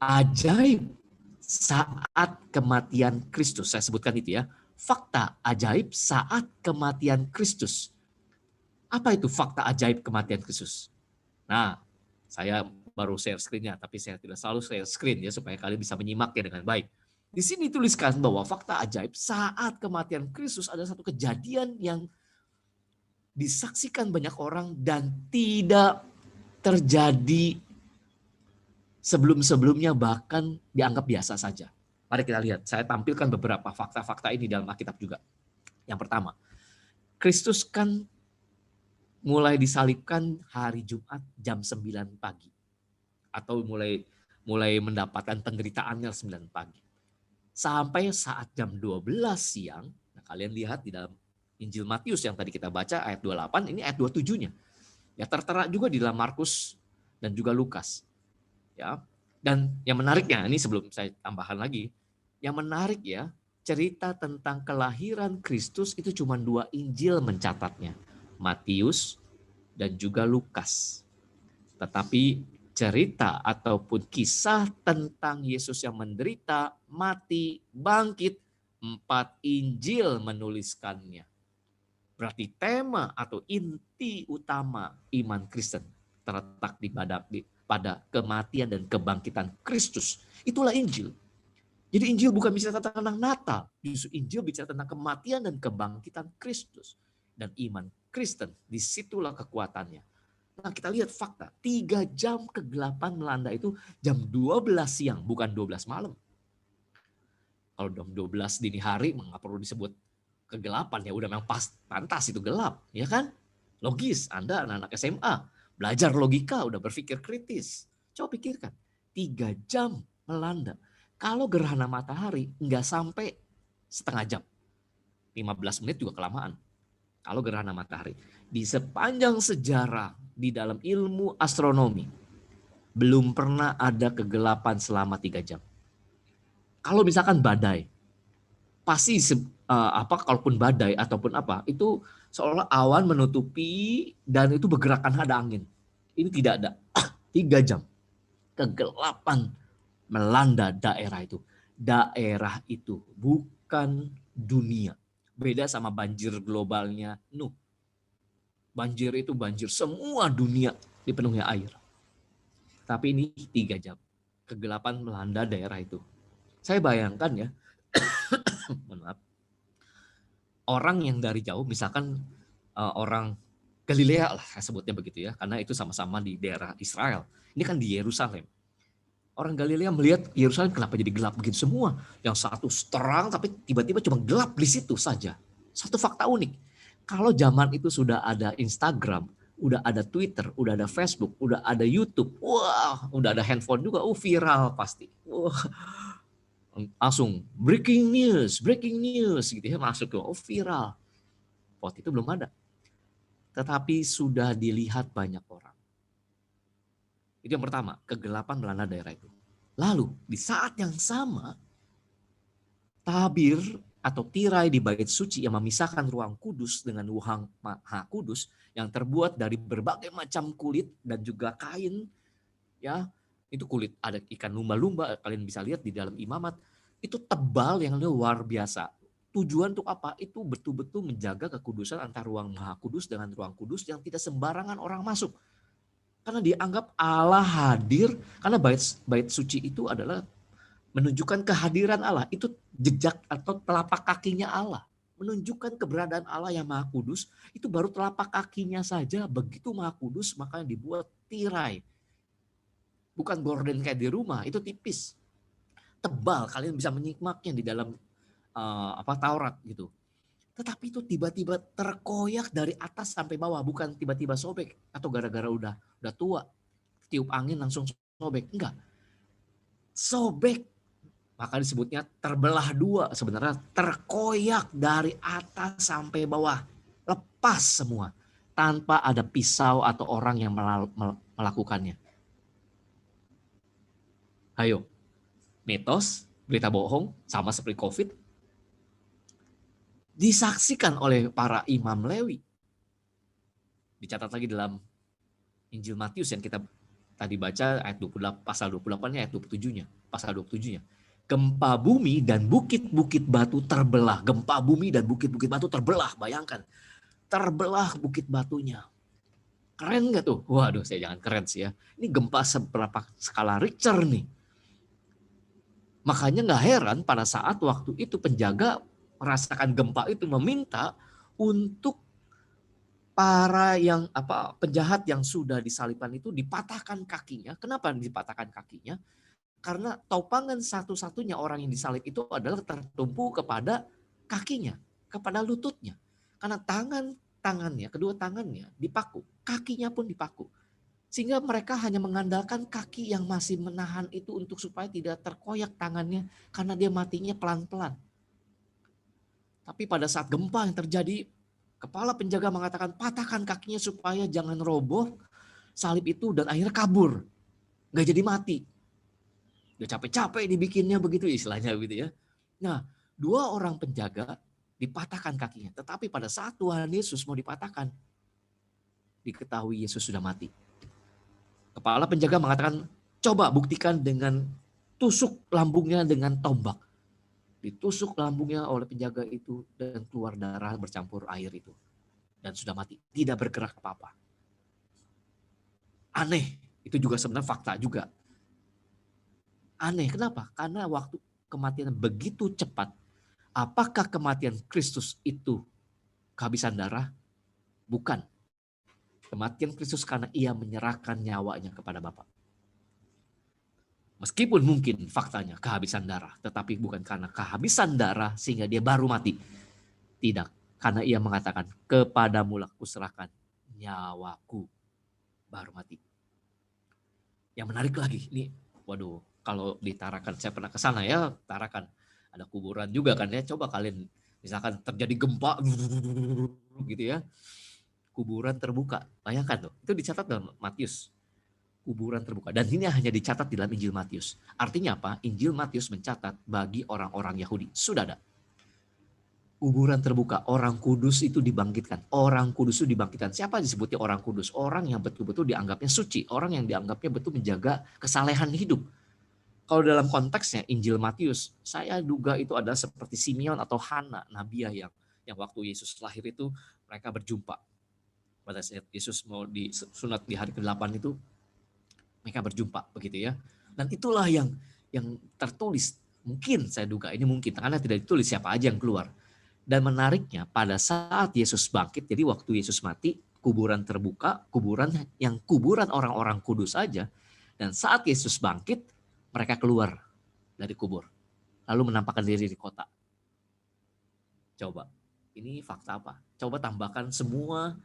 ajaib saat kematian Kristus. Saya sebutkan itu ya. Fakta ajaib saat kematian Kristus. Apa itu fakta ajaib kematian Kristus? Nah, saya baru share screen-nya, tapi saya tidak selalu share screen ya supaya kalian bisa menyimaknya dengan baik. Di sini tuliskan bahwa fakta ajaib saat kematian Kristus ada satu kejadian yang disaksikan banyak orang dan tidak terjadi sebelum-sebelumnya, bahkan dianggap biasa saja. Mari kita lihat, saya tampilkan beberapa fakta-fakta ini dalam Alkitab juga. Yang pertama, Kristus kan mulai disalibkan hari Jumat jam 9 pagi. Atau mulai mendapatkan penderitaannya 9 pagi. Sampai saat jam 12 siang, nah kalian lihat di dalam Injil Matius yang tadi kita baca ayat 28, ini ayat 27-nya. Ya tertera juga di dalam Markus dan juga Lukas. Ya. Dan yang menariknya, ini sebelum saya tambahkan lagi, yang menarik ya, cerita tentang kelahiran Kristus itu cuma 2 Injil mencatatnya, Matius dan juga Lukas. Tetapi cerita ataupun kisah tentang Yesus yang menderita, mati, bangkit, 4 Injil menuliskannya. Berarti tema atau inti utama iman Kristen terletak pada kematian dan kebangkitan Kristus. Itulah Injil. Jadi Injil bukan bicara tentang Natal. Justru Injil bicara tentang kematian dan kebangkitan Kristus. Dan iman Kristen, disitulah kekuatannya. Nah kita lihat fakta, 3 jam kegelapan melanda itu jam 12 siang, bukan 12 malam. Kalau jam 12 dini hari, nggak perlu disebut kegelapan ya, udah memang pantas itu gelap. Ya kan? Logis, Anda anak-anak SMA. Belajar logika, udah berpikir kritis. Coba pikirkan, 3 jam melanda. Kalau gerhana matahari nggak sampai setengah jam. 15 menit juga kelamaan. Kalau gerhana matahari. Di sepanjang sejarah di dalam ilmu astronomi, belum pernah ada kegelapan selama 3 jam. Kalau misalkan badai, pasti kalaupun badai ataupun apa, itu seolah awan menutupi dan itu bergerakan ada angin. Ini tidak ada. 3 jam kegelapan melanda daerah itu. Daerah itu bukan dunia. Beda sama banjir globalnya Nuh. Banjir itu banjir semua dunia dipenuhi air. Tapi ini 3 jam kegelapan melanda daerah itu. Saya bayangkan ya, maaf, orang yang dari jauh, misalkan orang Galilea lah, saya sebutnya begitu ya, karena itu sama-sama di daerah Israel. Ini kan di Yerusalem. Orang Galilea melihat Yerusalem kenapa jadi gelap begitu semua. Yang satu terang tapi tiba-tiba cuma gelap di situ saja. Satu fakta unik. Kalau zaman itu sudah ada Instagram, udah ada Twitter, udah ada Facebook, udah ada YouTube, wah, udah ada handphone juga, viral pasti. Wah, langsung breaking news gitu ya, masuk ke viral. Waktu itu belum ada. Tetapi sudah dilihat banyak orang. Itu yang pertama, kegelapan melanda daerah itu. Lalu di saat yang sama, tabir atau tirai di bait suci yang memisahkan ruang kudus dengan ruang maha kudus yang terbuat dari berbagai macam kulit dan juga kain, ya, itu kulit ada ikan lumba-lumba, kalian bisa lihat di dalam imamat, itu tebal yang luar biasa. Tujuan untuk apa? Itu betul-betul menjaga kekudusan antara ruang maha kudus dengan ruang kudus yang tidak sembarangan orang masuk. Karena dianggap Allah hadir, karena bait suci itu adalah menunjukkan kehadiran Allah. Itu jejak atau telapak kakinya Allah. Menunjukkan keberadaan Allah yang maha kudus, itu baru telapak kakinya saja begitu maha kudus, makanya dibuat tirai. Bukan gorden kayak di rumah, itu tipis. Tebal, kalian bisa menyikmaknya di dalam Taurat gitu. Tetapi itu tiba-tiba terkoyak dari atas sampai bawah, bukan tiba-tiba sobek atau gara-gara udah tua tiup angin langsung sobek, enggak. Sobek, maka disebutnya terbelah dua, sebenarnya terkoyak dari atas sampai bawah, lepas semua tanpa ada pisau atau orang yang melakukannya. Ayo, mitos, berita bohong, sama seperti COVID, disaksikan oleh para imam Lewi. Dicatat lagi dalam Injil Matius yang kita tadi baca ayat 28, pasal 28-nya ayat 27-nya, pasal 27-nya. Gempa bumi dan bukit-bukit batu terbelah. Gempa bumi dan bukit-bukit batu terbelah, bayangkan. Terbelah bukit batunya. Keren nggak tuh? Waduh, saya jangan keren sih ya. Ini gempa seberapa skala Richter nih. Makanya nggak heran pada saat waktu itu penjaga merasakan gempa itu meminta untuk para yang penjahat yang sudah disalibkan itu dipatahkan kakinya. Kenapa dipatahkan kakinya? Karena topangan satu-satunya orang yang disalib itu adalah tertumpu kepada kakinya, kepada lututnya. Karena tangannya, kedua tangannya dipaku, kakinya pun dipaku. Sehingga mereka hanya mengandalkan kaki yang masih menahan itu untuk supaya tidak terkoyak tangannya karena dia matinya pelan-pelan. Tapi pada saat gempa yang terjadi, kepala penjaga mengatakan patahkan kakinya supaya jangan roboh salib itu dan akhirnya kabur. Nggak jadi mati. Udah capek-capek dibikinnya begitu istilahnya gitu ya. Nah, 2 orang penjaga dipatahkan kakinya. Tetapi pada saat Tuhan Yesus mau dipatahkan, diketahui Yesus sudah mati. Kepala penjaga mengatakan, coba buktikan dengan tusuk lambungnya dengan tombak. Ditusuk lambungnya oleh penjaga itu dan keluar darah bercampur air itu. Dan sudah mati. Tidak bergerak apa-apa. Aneh. Itu juga sebenarnya fakta juga. Aneh. Kenapa? Karena waktu kematian begitu cepat. Apakah kematian Kristus itu kehabisan darah? Bukan. Kematian Kristus karena ia menyerahkan nyawanya kepada Bapa. Meskipun mungkin faktanya kehabisan darah, tetapi bukan karena kehabisan darah sehingga dia baru mati. Tidak, karena ia mengatakan, kepadamulah kuserahkan nyawaku, baru mati. Yang menarik lagi, ini waduh, kalau di Tarakan, saya pernah ke sana ya, Tarakan, ada kuburan juga kan ya, coba kalian misalkan terjadi gempa gitu ya, kuburan terbuka, bayangkan tuh, itu dicatat dalam Matius. Kuburan terbuka. Dan ini hanya dicatat di dalam Injil Matius. Artinya apa? Injil Matius mencatat bagi orang-orang Yahudi. Sudah ada. Kuburan terbuka, orang kudus itu dibangkitkan. Orang kudus itu dibangkitkan. Siapa disebutnya orang kudus? Orang yang betul-betul dianggapnya suci. Orang yang dianggapnya betul menjaga kesalehan hidup. Kalau dalam konteksnya Injil Matius, saya duga itu adalah seperti Simeon atau Hana, nabiah yang waktu Yesus lahir itu mereka berjumpa. Pada saat Yesus mau disunat di hari ke-8 itu, mereka berjumpa begitu ya. Dan itulah yang tertulis. Mungkin saya duga ini mungkin, karena tidak ditulis siapa aja yang keluar. Dan menariknya pada saat Yesus bangkit, jadi waktu Yesus mati, kuburan terbuka, kuburan orang-orang kudus saja. Dan saat Yesus bangkit, mereka keluar dari kubur. Lalu menampakkan diri di kota. Coba, ini fakta apa? Coba tambahkan semua,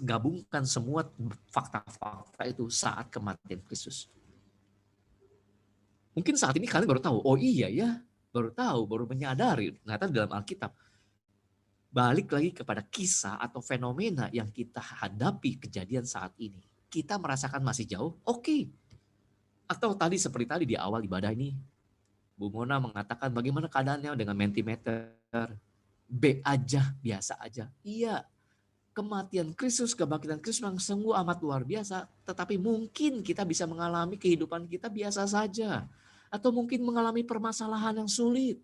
gabungkan semua fakta-fakta itu saat kematian Kristus. Mungkin saat ini kalian baru tahu, oh iya ya, baru menyadari. Ternyata dalam Alkitab, balik lagi kepada kisah atau fenomena yang kita hadapi kejadian saat ini. Kita merasakan masih jauh, oke. Atau seperti tadi di awal ibadah ini, Bu Mona mengatakan bagaimana keadaannya dengan Mentimeter, B aja, biasa aja. Iya, kematian Kristus, kebangkitan Kristus memang sungguh amat luar biasa, tetapi mungkin kita bisa mengalami kehidupan kita biasa saja. Atau mungkin mengalami permasalahan yang sulit.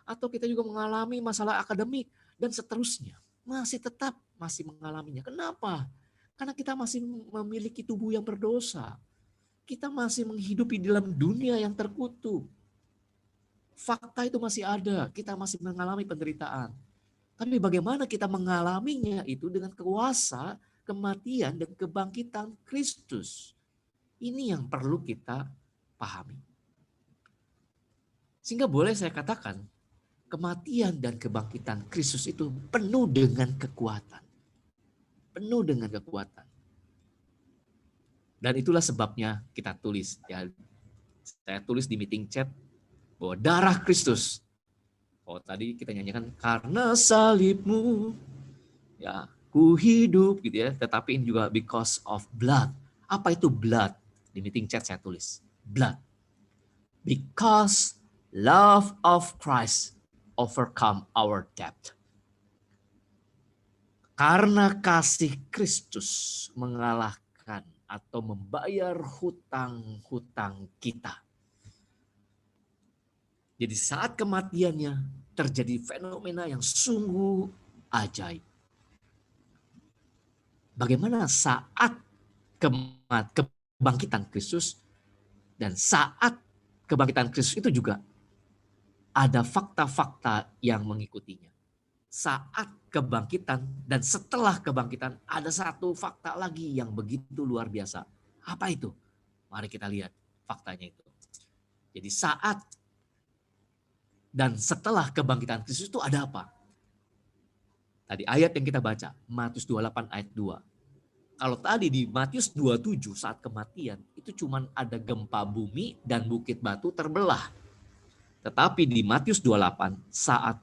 Atau kita juga mengalami masalah akademik dan seterusnya. Masih mengalaminya. Kenapa? Karena kita masih memiliki tubuh yang berdosa. Kita masih menghidupi dalam dunia yang terkutuk. Fakta itu masih ada. Kita masih mengalami penderitaan. Tapi bagaimana kita mengalaminya itu dengan kuasa kematian dan kebangkitan Kristus. Ini yang perlu kita pahami. Sehingga boleh saya katakan, kematian dan kebangkitan Kristus itu penuh dengan kekuatan. Penuh dengan kekuatan. Dan itulah sebabnya kita tulis. Ya, saya tulis di meeting chat bahwa darah Kristus. Oh, tadi kita nyanyikan karena salibmu, ya, ku hidup gitu ya. Tetapi ini juga because of blood. Apa itu blood? Di meeting chat saya tulis blood. Because love of Christ overcome our debt. Karena kasih Kristus mengalahkan atau membayar hutang-hutang kita. Jadi saat kematiannya terjadi fenomena yang sungguh ajaib. Bagaimana saat kebangkitan Kristus dan saat kebangkitan Kristus itu juga ada fakta-fakta yang mengikutinya. Saat kebangkitan dan setelah kebangkitan ada satu fakta lagi yang begitu luar biasa. Apa itu? Mari kita lihat faktanya itu. Jadi saat dan setelah kebangkitan Kristus itu ada apa? Tadi ayat yang kita baca, Matius 28 ayat 2. Kalau tadi di Matius 27 saat kematian, itu cuma ada gempa bumi dan bukit batu terbelah. Tetapi di Matius 28 saat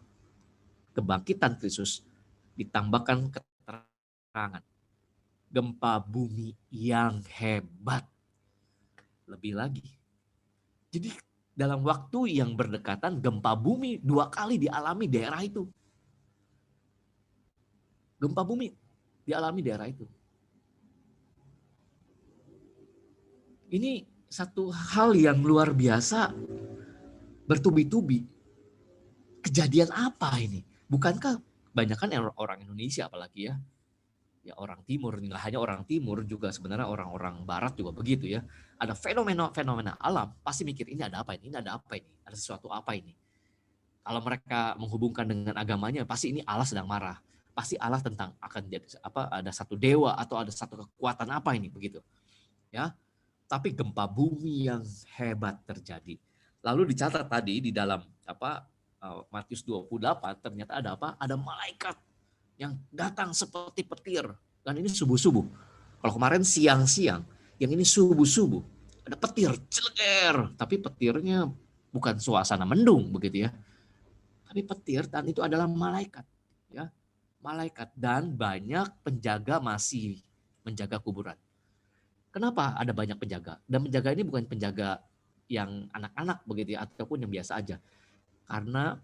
kebangkitan Kristus ditambahkan keterangan. Gempa bumi yang hebat. Lebih lagi. Jadi dalam waktu yang berdekatan gempa bumi 2 kali dialami daerah itu. Gempa bumi dialami daerah itu. Ini satu hal yang luar biasa. Bertubi-tubi. Kejadian apa ini? Bukankah kebanyakan orang Indonesia apalagi ya? Ya orang timur, nggak hanya orang timur juga sebenarnya orang-orang barat juga begitu ya. Ada fenomena alam, pasti mikir ini ada apa ini ada apa ini, ada sesuatu apa ini. Kalau mereka menghubungkan dengan agamanya, pasti ini Allah sedang marah. Pasti Allah tentang akan jadi ada satu dewa atau ada satu kekuatan apa ini begitu. Ya. Tapi gempa bumi yang hebat terjadi. Lalu dicatat tadi di dalam Matius 28 ternyata ada apa? Ada malaikat yang datang seperti petir. Dan ini subuh-subuh. Kalau kemarin siang-siang, yang ini subuh-subuh. Ada petir, celeger. Tapi petirnya bukan suasana mendung begitu ya. Tapi petir dan itu adalah malaikat. Ya, malaikat dan banyak penjaga masih menjaga kuburan. Kenapa ada banyak penjaga? Dan penjaga ini bukan penjaga yang anak-anak begitu ya, ataupun yang biasa aja. Karena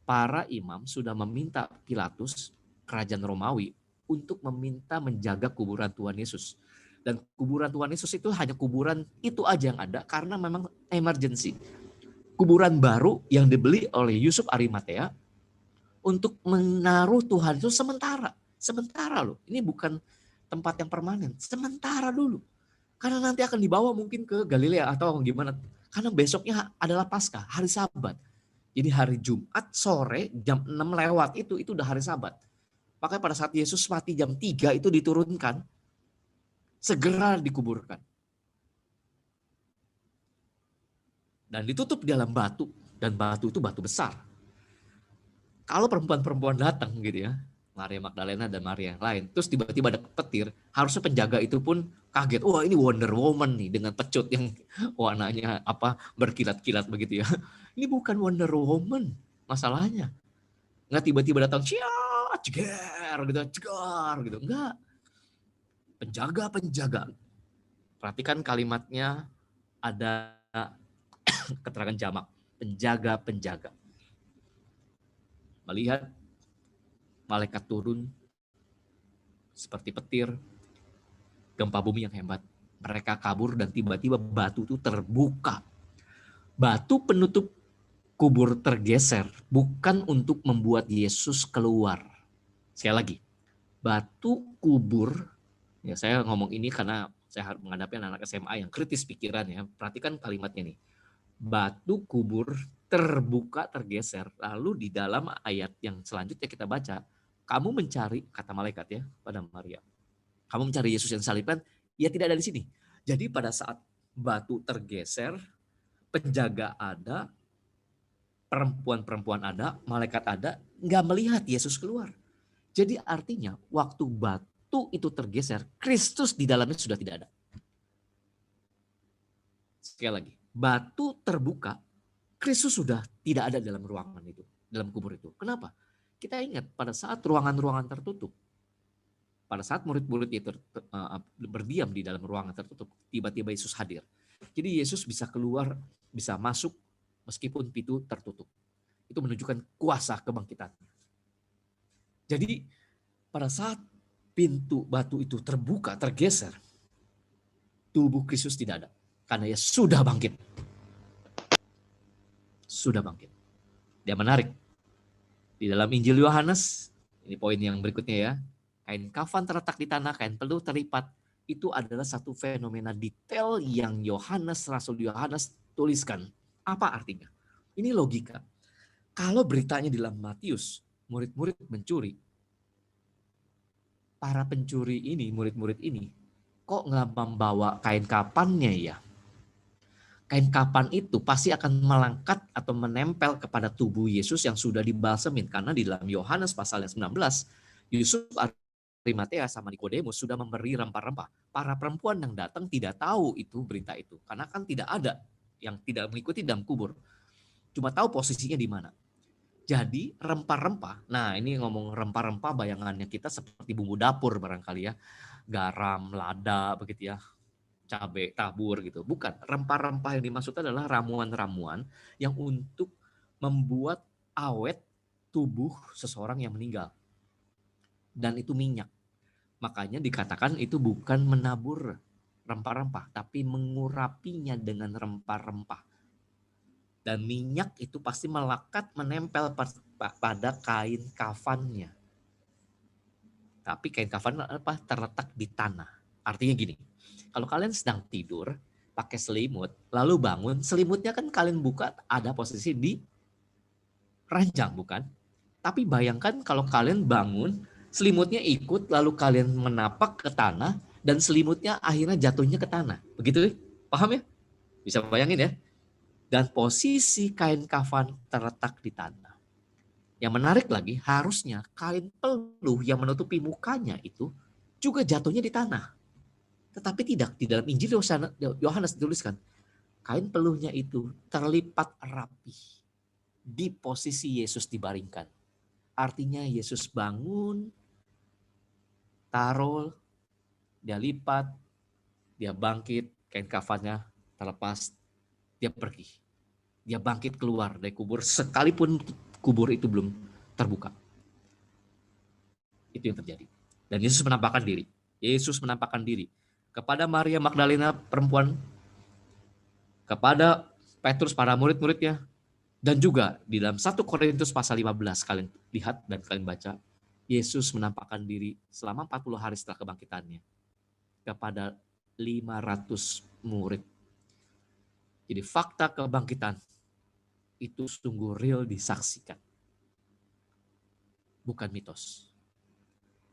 para imam sudah meminta Pilatus, kerajaan Romawi, untuk meminta menjaga kuburan Tuhan Yesus. Dan kuburan Tuhan Yesus itu hanya kuburan itu aja yang ada karena memang emergency. Kuburan baru yang dibeli oleh Yusuf Arimatea untuk menaruh Tuhan itu sementara. Sementara loh, ini bukan tempat yang permanen, sementara dulu. Karena nanti akan dibawa mungkin ke Galilea atau gimana. Karena besoknya adalah Paskah, hari Sabat. Jadi hari Jumat sore jam 6 lewat itu udah hari Sabat. Makanya pada saat Yesus mati jam 3 itu diturunkan, segera dikuburkan. Dan ditutup di dalam batu, dan batu itu batu besar. Kalau perempuan-perempuan datang gitu ya, Maria Magdalena dan Maria yang lain, terus tiba-tiba ada petir, harusnya penjaga itu pun kaget. Wah, ini Wonder Woman nih dengan pecut yang warnanya berkilat-kilat begitu ya. Ini bukan Wonder Woman masalahnya. Nggak tiba-tiba datang cegar gitu. Enggak. Penjaga. Perhatikan kalimatnya ada keterangan jamak. Penjaga. Melihat malaikat turun seperti petir, gempa bumi yang hebat. Mereka kabur dan tiba-tiba batu itu terbuka. Batu penutup kubur tergeser bukan untuk membuat Yesus keluar. Sekali lagi, batu kubur, ya saya ngomong ini karena saya harus menghadapi anak SMA yang kritis pikiran ya. Perhatikan kalimatnya nih. Batu kubur terbuka tergeser, lalu di dalam ayat yang selanjutnya kita baca, kamu mencari, kata malaikat ya pada Maria, kamu mencari Yesus yang disalibkan, ia tidak ada di sini. Jadi pada saat batu tergeser, penjaga ada, perempuan-perempuan ada, malaikat ada, nggak melihat Yesus keluar. Jadi artinya waktu batu itu tergeser, Kristus di dalamnya sudah tidak ada. Sekali lagi, batu terbuka, Kristus sudah tidak ada dalam ruangan itu, dalam kubur itu. Kenapa? Kita ingat pada saat ruangan-ruangan tertutup, pada saat murid-murid itu berdiam di dalam ruangan tertutup, tiba-tiba Yesus hadir. Jadi Yesus bisa keluar, bisa masuk meskipun pintu tertutup. Itu menunjukkan kuasa kebangkitan. Jadi pada saat pintu batu itu terbuka, tergeser, tubuh Kristus tidak ada. Karena Ia sudah bangkit. Sudah bangkit. Dia menarik. Di dalam Injil Yohanes, ini poin yang berikutnya ya, kain kafan terletak di tanah, kain peluh terlipat, itu adalah satu fenomena detail yang Rasul Yohanes tuliskan. Apa artinya? Ini logika. Kalau beritanya di dalam Matius, murid-murid mencuri, para pencuri ini, murid-murid ini, kok nggak membawa kain kafannya ya? Kain kafan itu pasti akan melengket atau menempel kepada tubuh Yesus yang sudah dibalsemin. Karena di dalam Yohanes pasal 19, Yusuf Arimatea sama Nikodemus sudah memberi rempah-rempah. Para perempuan yang datang tidak tahu itu berita itu. Karena kan tidak ada yang tidak mengikuti dalam kubur. Cuma tahu posisinya di mana. Jadi rempah-rempah, nah ini ngomong rempah-rempah bayangannya kita seperti bumbu dapur barangkali ya. Garam, lada begitu ya. Cabai, tabur gitu. Bukan, rempah-rempah yang dimaksud adalah ramuan-ramuan yang untuk membuat awet tubuh seseorang yang meninggal. Dan itu minyak. Makanya dikatakan itu bukan menabur rempah-rempah, tapi mengurapinya dengan rempah-rempah. Dan minyak itu pasti melekat menempel pada kain kafannya. Tapi kain kafan apa? Terletak di tanah. Artinya gini, kalau kalian sedang tidur pakai selimut, lalu bangun, selimutnya kan kalian buka ada posisi di ranjang bukan? Tapi bayangkan kalau kalian bangun, selimutnya ikut, lalu kalian menapak ke tanah, dan selimutnya akhirnya jatuhnya ke tanah. Begitu, paham ya? Bisa bayangin ya? Dan posisi kain kafan terletak di tanah. Yang menarik lagi, harusnya kain peluh yang menutupi mukanya itu juga jatuhnya di tanah. Tetapi tidak, di dalam Injil Yohanes dituliskan, kain peluhnya itu terlipat rapi di posisi Yesus dibaringkan. Artinya Yesus bangun, taruh, dia lipat, dia bangkit, kain kafannya terlepas, dia pergi. Dia bangkit keluar dari kubur, sekalipun kubur itu belum terbuka. Itu yang terjadi. Dan Yesus menampakkan diri. Yesus menampakkan diri kepada Maria Magdalena perempuan, kepada Petrus, para murid-muridnya, dan juga di dalam 1 Korintus pasal 15, kalian lihat dan kalian baca, Yesus menampakkan diri selama 40 hari setelah kebangkitannya kepada 500 murid. Jadi fakta kebangkitan itu sungguh real disaksikan. Bukan mitos.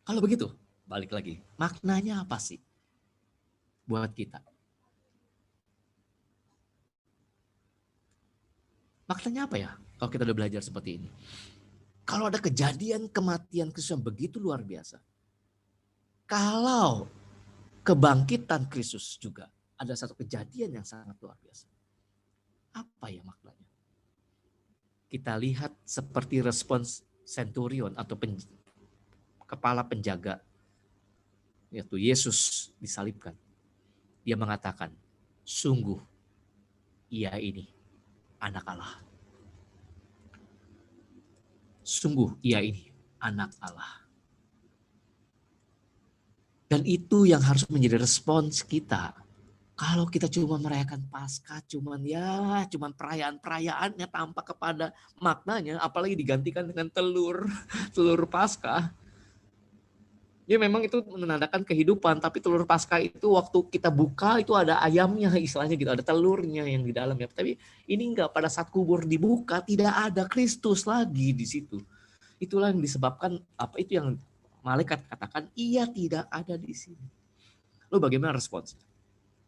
Kalau begitu, balik lagi. Maknanya apa sih buat kita? Maknanya apa ya kalau kita udah belajar seperti ini? Kalau ada kejadian kematian Kristus yang begitu luar biasa. Kalau kebangkitan Kristus juga ada satu kejadian yang sangat luar biasa. Apa ya maknanya? Kita lihat seperti respons centurion atau kepala penjaga, yaitu Yesus disalibkan. Dia mengatakan, sungguh ia ini anak Allah. Sungguh ia ini anak Allah. Dan itu yang harus menjadi respons kita. Kalau kita cuma merayakan Paskah, cuman perayaan-perayaannya tanpa kepada maknanya, apalagi digantikan dengan telur Paskah. Ya memang itu menandakan kehidupan, tapi telur Paskah itu waktu kita buka itu ada ayamnya istilahnya gitu, ada telurnya yang di dalamnya. Tapi ini enggak, pada saat kubur dibuka tidak ada Kristus lagi di situ. Itulah yang disebabkan apa itu yang malaikat katakan, ia tidak ada di sini. Lalu bagaimana responsnya?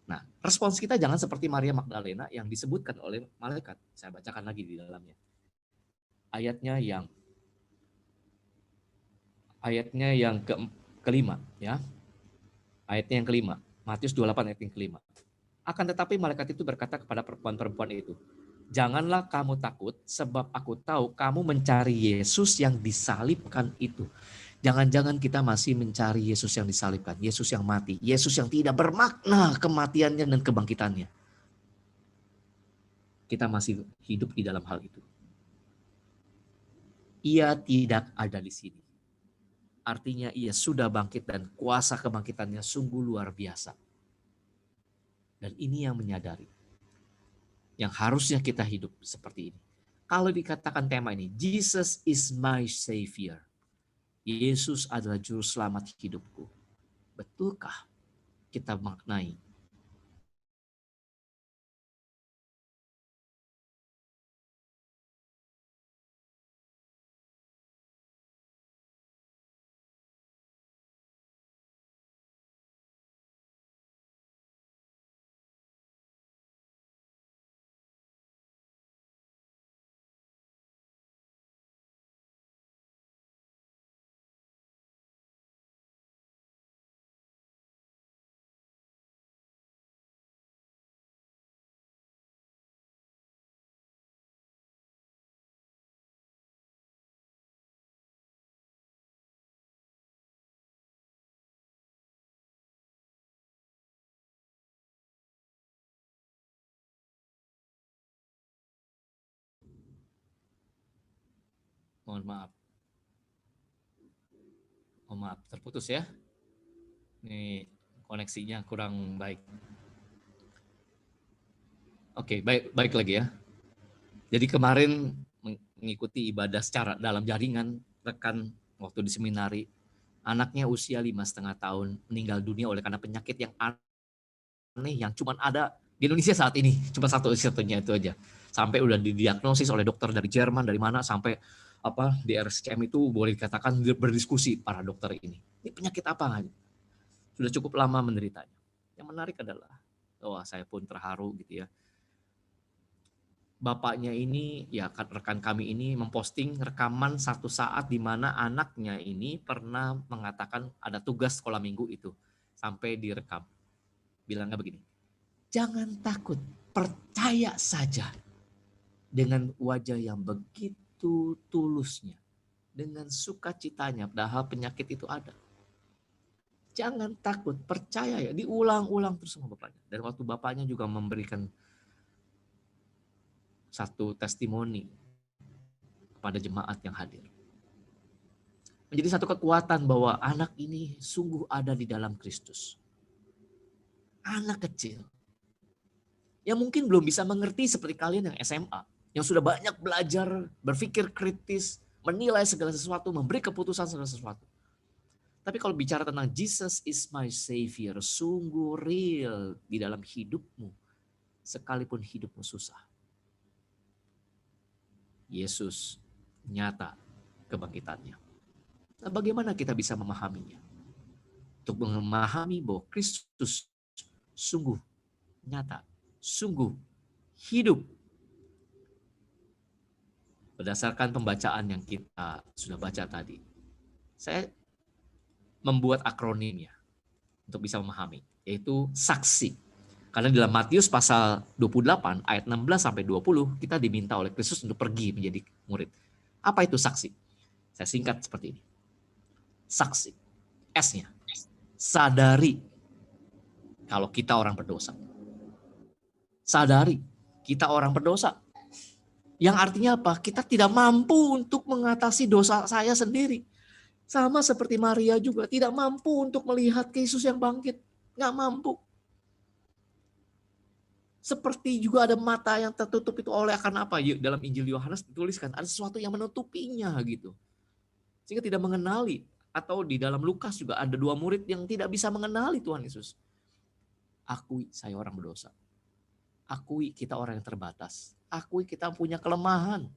Nah, respons kita jangan seperti Maria Magdalena yang disebutkan oleh malaikat. Saya bacakan lagi di dalamnya. Ayatnya yang kelima, ya. Ayatnya yang kelima, Matius 28 ayat yang kelima. Akan tetapi malaikat itu berkata kepada perempuan-perempuan itu, janganlah kamu takut, sebab aku tahu kamu mencari Yesus yang disalibkan itu. Jangan-jangan kita masih mencari Yesus yang disalibkan, Yesus yang mati, Yesus yang tidak bermakna kematiannya dan kebangkitannya. Kita masih hidup di dalam hal itu. Ia tidak ada di sini. Artinya ia sudah bangkit dan kuasa kebangkitannya sungguh luar biasa. Dan ini yang menyadari. Yang harusnya kita hidup seperti ini. Kalau dikatakan tema ini, Jesus is my Savior. Yesus adalah juru selamat hidupku. Betulkah kita maknai? Mohon maaf, terputus ya. Ini koneksinya kurang baik. Oke, baik lagi ya. Jadi kemarin mengikuti ibadah secara dalam jaringan, rekan waktu di seminari, anaknya usia 5,5 tahun meninggal dunia oleh karena penyakit yang aneh yang cuma ada di Indonesia saat ini, cuma satu-satunya itu aja. Sampai udah didiagnosis oleh dokter dari Jerman, dari mana, sampai di RSCM itu boleh dikatakan berdiskusi para dokter ini. Ini penyakit apa? Sudah cukup lama menderitanya. Yang menarik adalah, saya pun terharu gitu ya. Bapaknya ini, ya rekan kami ini memposting rekaman satu saat di mana anaknya ini pernah mengatakan ada tugas sekolah minggu itu. Sampai direkam. Bilangnya begini, jangan takut, percaya saja. Dengan wajah yang begitu tulusnya, dengan sukacitanya, padahal penyakit itu ada. Jangan takut, percaya ya, diulang-ulang terus sama bapaknya. Dan waktu bapaknya juga memberikan satu testimoni kepada jemaat yang hadir. Menjadi satu kekuatan bahwa anak ini sungguh ada di dalam Kristus. Anak kecil yang mungkin belum bisa mengerti seperti kalian yang SMA, yang sudah banyak belajar, berpikir kritis, menilai segala sesuatu, memberi keputusan segala sesuatu. Tapi kalau bicara tentang Jesus is my Savior, sungguh real di dalam hidupmu, sekalipun hidupmu susah. Yesus nyata kebangkitannya. Nah, bagaimana kita bisa memahaminya? Untuk memahami bahwa Kristus sungguh nyata, sungguh hidup. Berdasarkan pembacaan yang kita sudah baca tadi, saya membuat akronimnya untuk bisa memahami, yaitu saksi. Karena dalam Matius pasal 28 ayat 16 sampai 20 kita diminta oleh Kristus untuk pergi menjadi murid. Apa itu saksi? Saya singkat seperti ini. Saksi, S-nya, sadari kalau kita orang berdosa. Sadari kita orang berdosa. Yang artinya apa? Kita tidak mampu untuk mengatasi dosa saya sendiri. Sama seperti Maria juga tidak mampu untuk melihat Yesus yang bangkit. Nggak mampu. Seperti juga ada mata yang tertutup itu oleh karena apa? Dalam Injil Yohanes dituliskan ada sesuatu yang menutupinya gitu. Sehingga tidak mengenali. Atau di dalam Lukas juga ada 2 murid yang tidak bisa mengenali Tuhan Yesus. Akui saya orang berdosa. Akui kita orang yang terbatas. Akui kita punya kelemahan.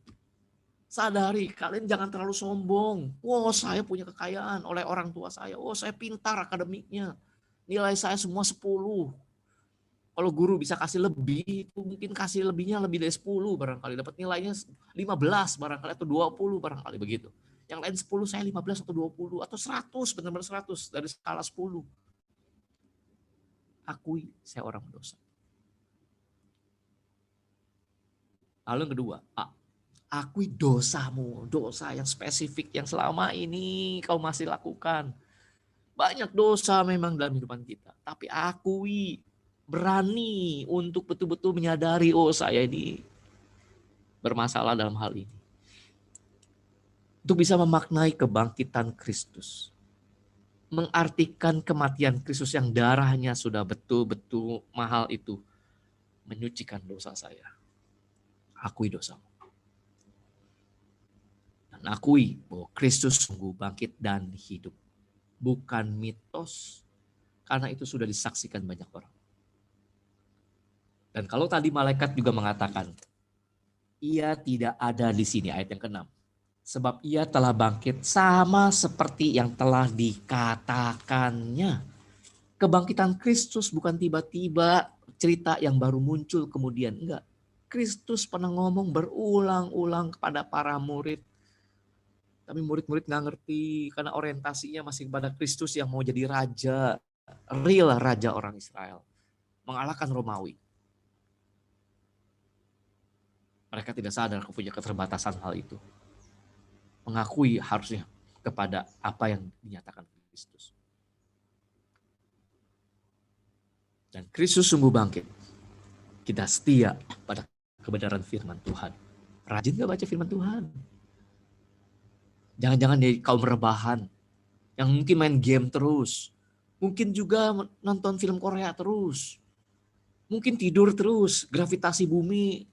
Sadari, kalian jangan terlalu sombong. Wah, saya punya kekayaan oleh orang tua saya. Oh, saya pintar akademiknya. Nilai saya semua 10. Kalau guru bisa kasih lebih, itu mungkin kasih lebihnya lebih dari 10 barangkali. Dapat nilainya 15 barangkali atau 20 barangkali begitu. Yang lain 10, saya 15 atau 20 atau 100, benar-benar 100 dari skala 10. Akui saya orang berdosa. Lalu yang kedua, akui dosamu, dosa yang spesifik yang selama ini kau masih lakukan. Banyak dosa memang dalam kehidupan kita, tapi akui, berani untuk betul-betul menyadari, oh saya ini bermasalah dalam hal ini. Untuk bisa memaknai kebangkitan Kristus. Mengartikan kematian Kristus yang darahnya sudah betul-betul mahal itu. Menyucikan dosa saya. Akui dosamu. Dan akui bahwa Kristus sungguh bangkit dan hidup. Bukan mitos. Karena itu sudah disaksikan banyak orang. Dan kalau tadi malaikat juga mengatakan, ia tidak ada di sini, ayat yang ke-6. Sebab ia telah bangkit sama seperti yang telah dikatakannya. Kebangkitan Kristus bukan tiba-tiba cerita yang baru muncul kemudian. Enggak. Kristus pernah ngomong berulang-ulang kepada para murid. Tapi murid-murid nggak ngerti karena orientasinya masih kepada Kristus yang mau jadi raja. Real raja orang Israel. Mengalahkan Romawi. Mereka tidak sadar punya keterbatasan hal itu. Mengakui harusnya kepada apa yang dinyatakan Kristus. Dan Kristus sungguh bangkit. Kita setia pada kebenaran firman Tuhan. Rajin gak baca firman Tuhan? Jangan-jangan dari kaum rebahan yang mungkin main game terus. Mungkin juga nonton film Korea terus. Mungkin tidur terus, gravitasi bumi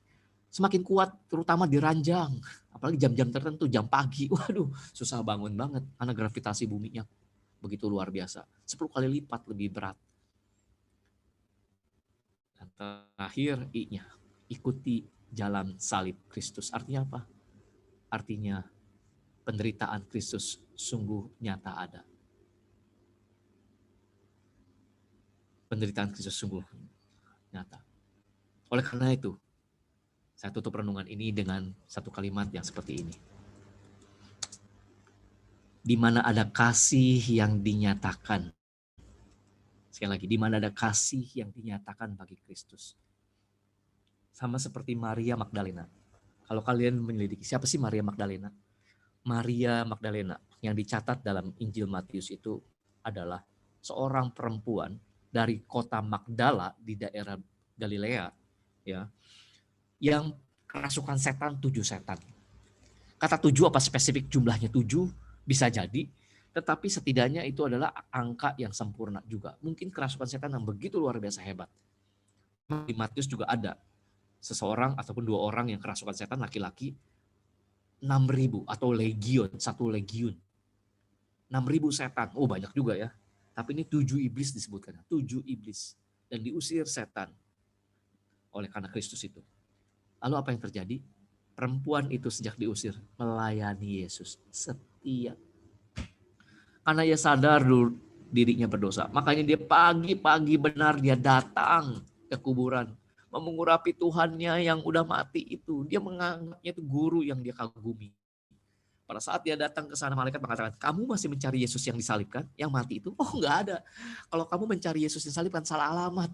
semakin kuat terutama di ranjang. Apalagi jam-jam tertentu, jam pagi. Waduh, susah bangun banget karena gravitasi buminya begitu luar biasa. 10 kali lipat lebih berat. Dan terakhir I-nya, ikuti jalan salib Kristus. Artinya apa? Artinya penderitaan Kristus sungguh nyata ada. Penderitaan Kristus sungguh nyata. Oleh karena itu, saya tutup renungan ini dengan satu kalimat yang seperti ini. Di mana ada kasih yang dinyatakan. Sekali lagi, di mana ada kasih yang dinyatakan bagi Kristus. Sama seperti Maria Magdalena. Kalau kalian menyelidiki, siapa sih Maria Magdalena? Maria Magdalena yang dicatat dalam Injil Matius itu adalah seorang perempuan dari kota Magdala di daerah Galilea, ya, yang kerasukan setan 7 setan. Kata 7 apa spesifik jumlahnya 7 bisa jadi, tetapi setidaknya itu adalah angka yang sempurna juga. Mungkin kerasukan setan yang begitu luar biasa hebat. Di Matius juga ada seseorang ataupun 2 orang yang kerasukan setan laki-laki 6.000 atau legion, 1 legiun. 6.000 setan, oh banyak juga ya. Tapi ini 7 iblis disebutkan, 7 iblis. Dan diusir setan oleh karena Kristus itu. Lalu apa yang terjadi? Perempuan itu sejak diusir melayani Yesus setia. Karena ia sadar dirinya berdosa. Makanya dia pagi-pagi benar dia datang ke kuburan. Mengurapi Tuhannya yang udah mati itu. Dia menganggapnya itu guru yang dia kagumi. Pada saat dia datang ke sana, malaikat mengatakan, kamu masih mencari Yesus yang disalibkan, yang mati itu? Oh enggak ada. Kalau kamu mencari Yesus yang disalibkan, salah alamat.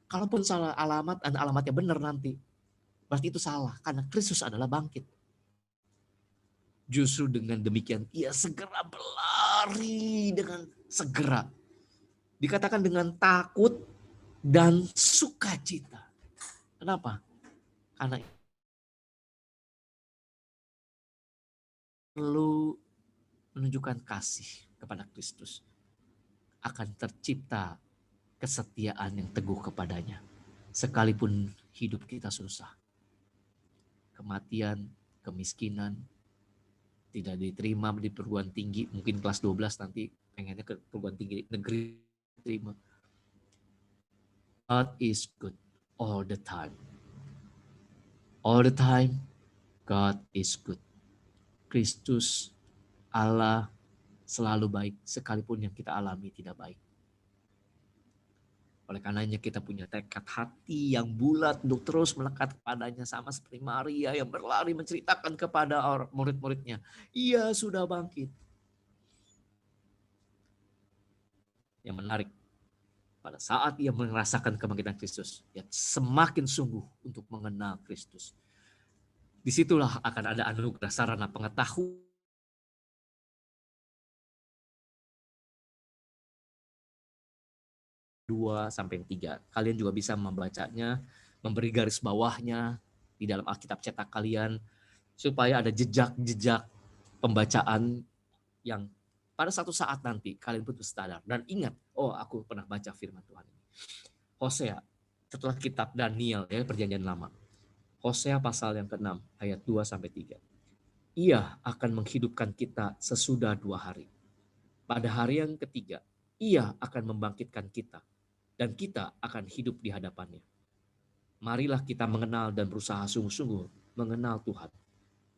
Kalaupun salah alamat dan alamatnya benar nanti, berarti itu salah. Karena Kristus adalah bangkit. Justru dengan demikian, ia segera berlari dengan segera. Dikatakan dengan takut dan sukacita. Kenapa? Karena perlu menunjukkan kasih kepada Kristus. Akan tercipta kesetiaan yang teguh kepadanya. Sekalipun hidup kita susah. Kematian, kemiskinan, tidak diterima di perguruan tinggi, mungkin kelas 12 nanti pengennya ke perguruan tinggi negeri terima. God is good all the time. All the time, God is good. Kristus, Allah selalu baik, sekalipun yang kita alami tidak baik. Oleh karenanya kita punya tekad hati yang bulat untuk terus melekat kepadanya, sama seperti Maria yang berlari menceritakan kepada murid-muridnya, ia sudah bangkit. Yang menarik, pada saat ia merasakan kebangkitan Kristus, ia semakin sungguh untuk mengenal Kristus. Disitulah akan ada anugerah sarana pengetahuan. 2-3. Kalian juga bisa membacanya, memberi garis bawahnya di dalam Alkitab cetak kalian, supaya ada jejak-jejak pembacaan yang pada satu saat nanti kalian pun sadar. Dan ingat, oh aku pernah baca firman Tuhan ini. Hosea, setelah kitab Daniel ya, perjanjian lama. Hosea pasal yang ke-6 ayat 2-3. Ia akan menghidupkan kita sesudah 2 hari. Pada hari yang ketiga, ia akan membangkitkan kita. Dan kita akan hidup di hadapannya. Marilah kita mengenal dan berusaha sungguh-sungguh mengenal Tuhan.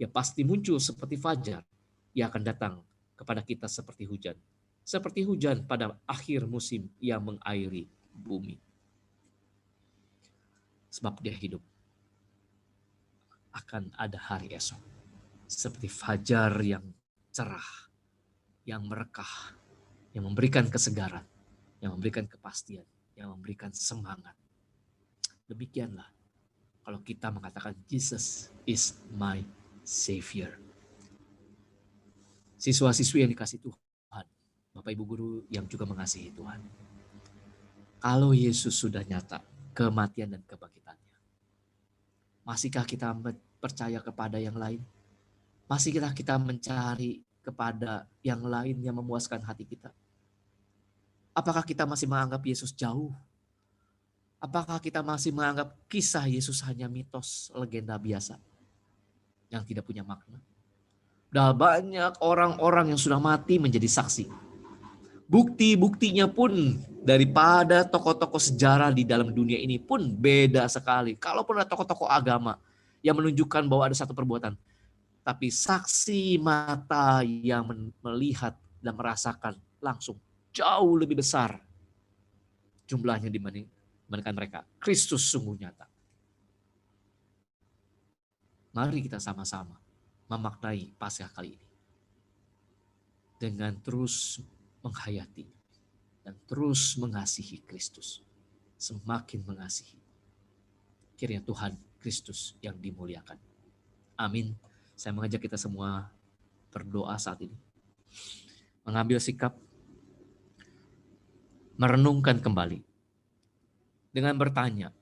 Ia pasti muncul seperti fajar. Ia akan datang kepada kita seperti hujan. Seperti hujan pada akhir musim ia mengairi bumi. Sebab dia hidup. Akan ada hari esok. Seperti fajar yang cerah, yang merekah, yang memberikan kesegaran, yang memberikan kepastian, yang memberikan semangat. Demikianlah kalau kita mengatakan Jesus is my Savior. Siswa-siswi yang dikasihi Tuhan, Bapak Ibu Guru yang juga mengasihi Tuhan. Kalau Yesus sudah nyata kematian dan kebangkitannya, masihkah kita percaya kepada yang lain? Masihkah kita mencari kepada yang lain yang memuaskan hati kita? Apakah kita masih menganggap Yesus jauh? Apakah kita masih menganggap kisah Yesus hanya mitos, legenda biasa yang tidak punya makna? Dan banyak orang-orang yang sudah mati menjadi saksi. Bukti-buktinya pun daripada tokoh-tokoh sejarah di dalam dunia ini pun beda sekali. Kalaupun ada tokoh-tokoh agama yang menunjukkan bahwa ada satu perbuatan, tapi saksi mata yang melihat dan merasakan langsung jauh lebih besar jumlahnya dibandingkan mereka. Kristus sungguh nyata. Mari kita sama-sama memaknai Paskah kali ini dengan terus menghayati dan terus mengasihi Kristus. Semakin mengasihi, kiranya Tuhan Kristus yang dimuliakan. Amin. Saya mengajak kita semua berdoa saat ini. Mengambil sikap, merenungkan kembali dengan bertanya,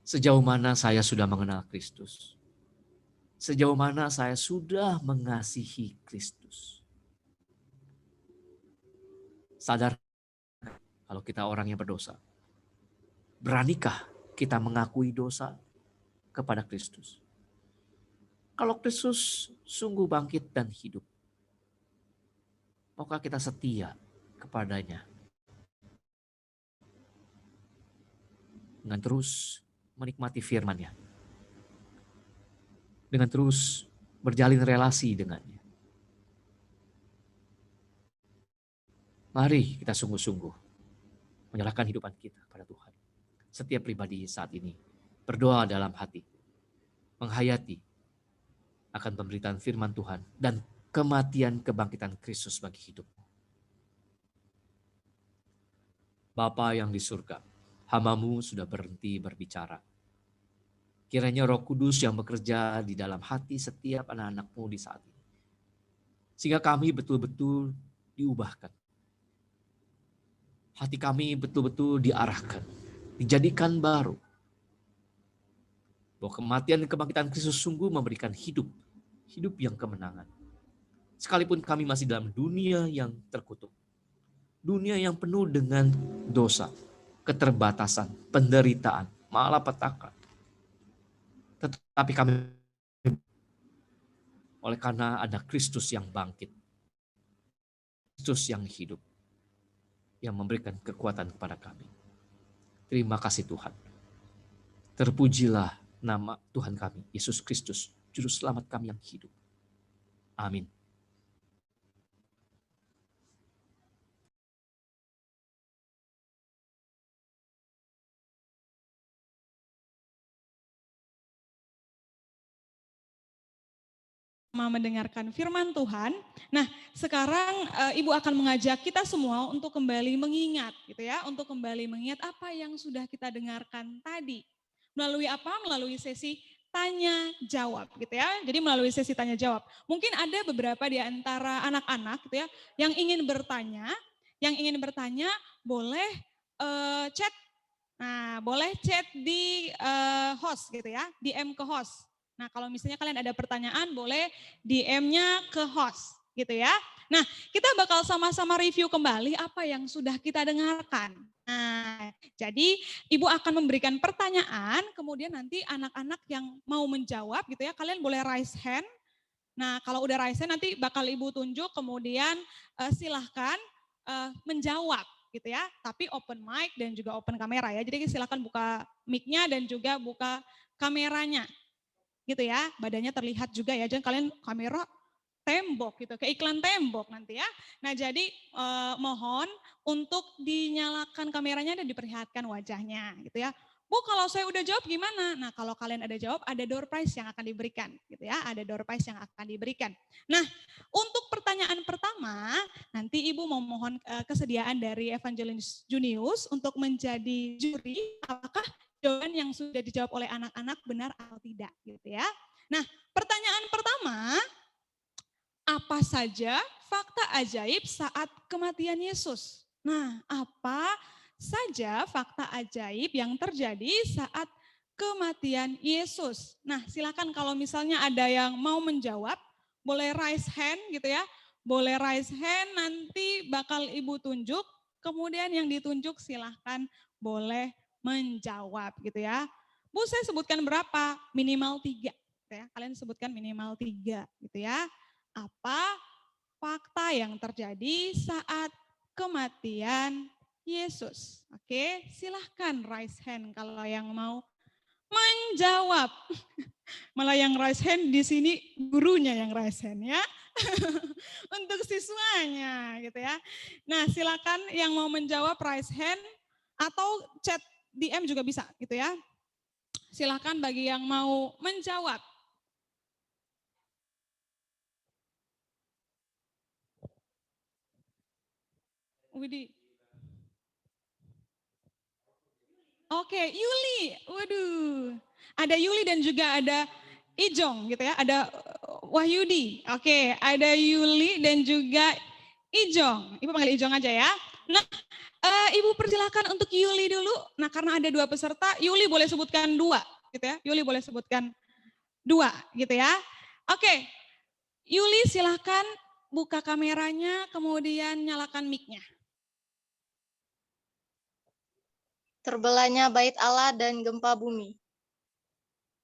sejauh mana saya sudah mengenal Kristus? Sejauh mana saya sudah mengasihi Kristus. Sadar kalau kita orang yang berdosa. Beranikah kita mengakui dosa kepada Kristus? Kalau Kristus sungguh bangkit dan hidup, maukah kita setia kepadanya dengan terus menikmati firman-Nya, dengan terus berjalin relasi dengannya. Mari kita sungguh-sungguh menyerahkan hidupan kita pada Tuhan. Setiap pribadi saat ini berdoa dalam hati, menghayati akan pemberitaan firman Tuhan dan kematian kebangkitan Kristus bagi hidup. Bapa yang di surga, hamba-Mu sudah berhenti berbicara. Kiranya Roh Kudus yang bekerja di dalam hati setiap anak-anak-Mu di saat ini. Sehingga kami betul-betul diubahkan. Hati kami betul-betul diarahkan, dijadikan baru. Bahwa kematian dan kebangkitan Kristus sungguh memberikan hidup yang kemenangan. Sekalipun kami masih dalam dunia yang terkutuk. Dunia yang penuh dengan dosa, keterbatasan, penderitaan, malapetaka. Tetapi kami, oleh karena ada Kristus yang bangkit, Kristus yang hidup, yang memberikan kekuatan kepada kami. Terima kasih Tuhan. Terpujilah nama Tuhan kami, Yesus Kristus, Juru Selamat kami yang hidup. Amin. Mendengarkan firman Tuhan. Nah, sekarang Ibu akan mengajak kita semua untuk kembali mengingat gitu ya, untuk kembali mengingat apa yang sudah kita dengarkan tadi. Melalui apa? Melalui sesi tanya jawab gitu ya. Jadi melalui sesi tanya jawab. Mungkin ada beberapa di antara anak-anak gitu ya yang ingin bertanya, boleh chat. Nah, boleh chat di host gitu ya, DM ke host. Nah, kalau misalnya kalian ada pertanyaan, boleh DM-nya ke host, gitu ya. Nah, kita bakal sama-sama review kembali apa yang sudah kita dengarkan. Nah, jadi Ibu akan memberikan pertanyaan, kemudian nanti anak-anak yang mau menjawab, gitu ya, kalian boleh raise hand. Nah, kalau udah raise hand, nanti bakal Ibu tunjuk, kemudian silahkan menjawab, gitu ya. Tapi open mic dan juga open kamera ya. Jadi silahkan buka mic-nya dan juga buka kameranya. Gitu ya, badannya terlihat juga ya, jangan kalian kamera tembok gitu, ke iklan tembok nanti ya. Nah jadi mohon untuk dinyalakan kameranya dan diperlihatkan wajahnya gitu ya. Bu, kalau saya udah jawab gimana? Nah kalau kalian ada jawab, ada door prize yang akan diberikan gitu ya, ada door prize yang akan diberikan. Nah untuk pertanyaan pertama, nanti Ibu mau mohon kesediaan dari Evangelis Junius untuk menjadi juri, apakah jawaban yang sudah dijawab oleh anak-anak benar atau tidak gitu ya. Nah, pertanyaan pertama, apa saja fakta ajaib saat kematian Yesus? Nah, apa saja fakta ajaib yang terjadi saat kematian Yesus? Nah, silakan kalau misalnya ada yang mau menjawab, boleh raise hand gitu ya. Boleh raise hand, nanti bakal Ibu tunjuk, kemudian yang ditunjuk silahkan boleh menjawab gitu ya. Bu, saya sebutkan berapa? Minimal 3. Gitu ya. Kalian sebutkan minimal 3 gitu ya. Apa fakta yang terjadi saat kematian Yesus? Oke, silahkan raise hand kalau yang mau menjawab. Malah yang raise hand di sini gurunya yang raise hand ya. Untuk siswanya gitu ya. Nah, silakan yang mau menjawab raise hand atau chat DM juga bisa gitu ya. Silakan bagi yang mau menjawab. Widi. Oke, Yuli. Waduh. Ada Yuli dan juga ada Ijong gitu ya. Ada Wahyudi. Oke, ada Yuli dan juga Ijong. Ibu panggil Ijong aja ya. Nah, Ibu persilakan untuk Yuli dulu. Nah, karena ada 2 peserta, Yuli boleh sebutkan 2 gitu ya. Yuli boleh sebutkan 2 gitu ya. Oke, Yuli silahkan buka kameranya, kemudian nyalakan mic-nya. Terbelahnya bait Allah dan gempa bumi.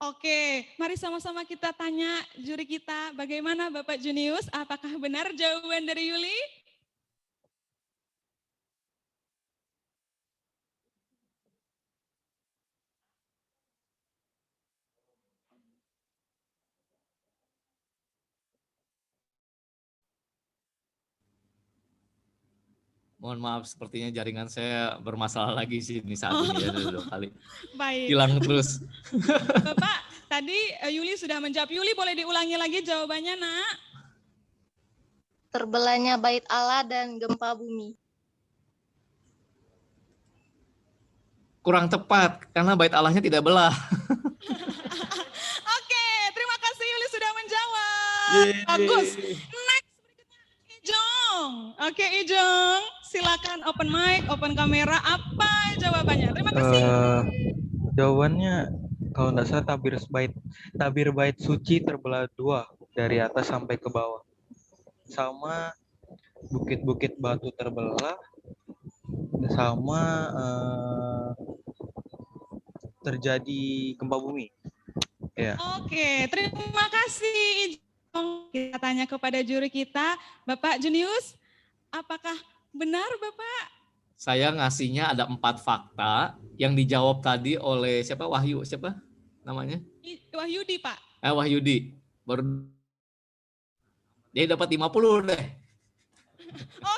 Oke, mari sama-sama kita tanya juri kita, bagaimana Bapak Junius, apakah benar jawaban dari Yuli? Mohon maaf, sepertinya jaringan saya bermasalah lagi sih ini saat ini ya, udah 2 kali. Baik. Hilang terus. Bapak, tadi Yuli sudah menjawab. Yuli boleh diulangi lagi jawabannya, Nak? Terbelahnya bait Allah dan gempa bumi. Kurang tepat, karena bait Allahnya tidak belah. Oke, terima kasih Yuli sudah menjawab. Bagus. Next berikutnya Ijong. Oke, Ijong, silakan open mic, open kamera. Apa jawabannya? Terima kasih. Jawabannya kalau nggak salah tabir bait suci terbelah 2 dari atas sampai ke bawah. Sama bukit-bukit batu terbelah, sama terjadi gempa bumi. Ya. Oke, terima kasih Ijong. Kita tanya kepada juri kita, Bapak Junius, apakah benar Bapak? Saya ngasihnya ada 4 fakta yang dijawab tadi oleh siapa? Wahyu, siapa namanya? Wahyudi, Pak. Wahyudi. Baru dia dapat 50 deh.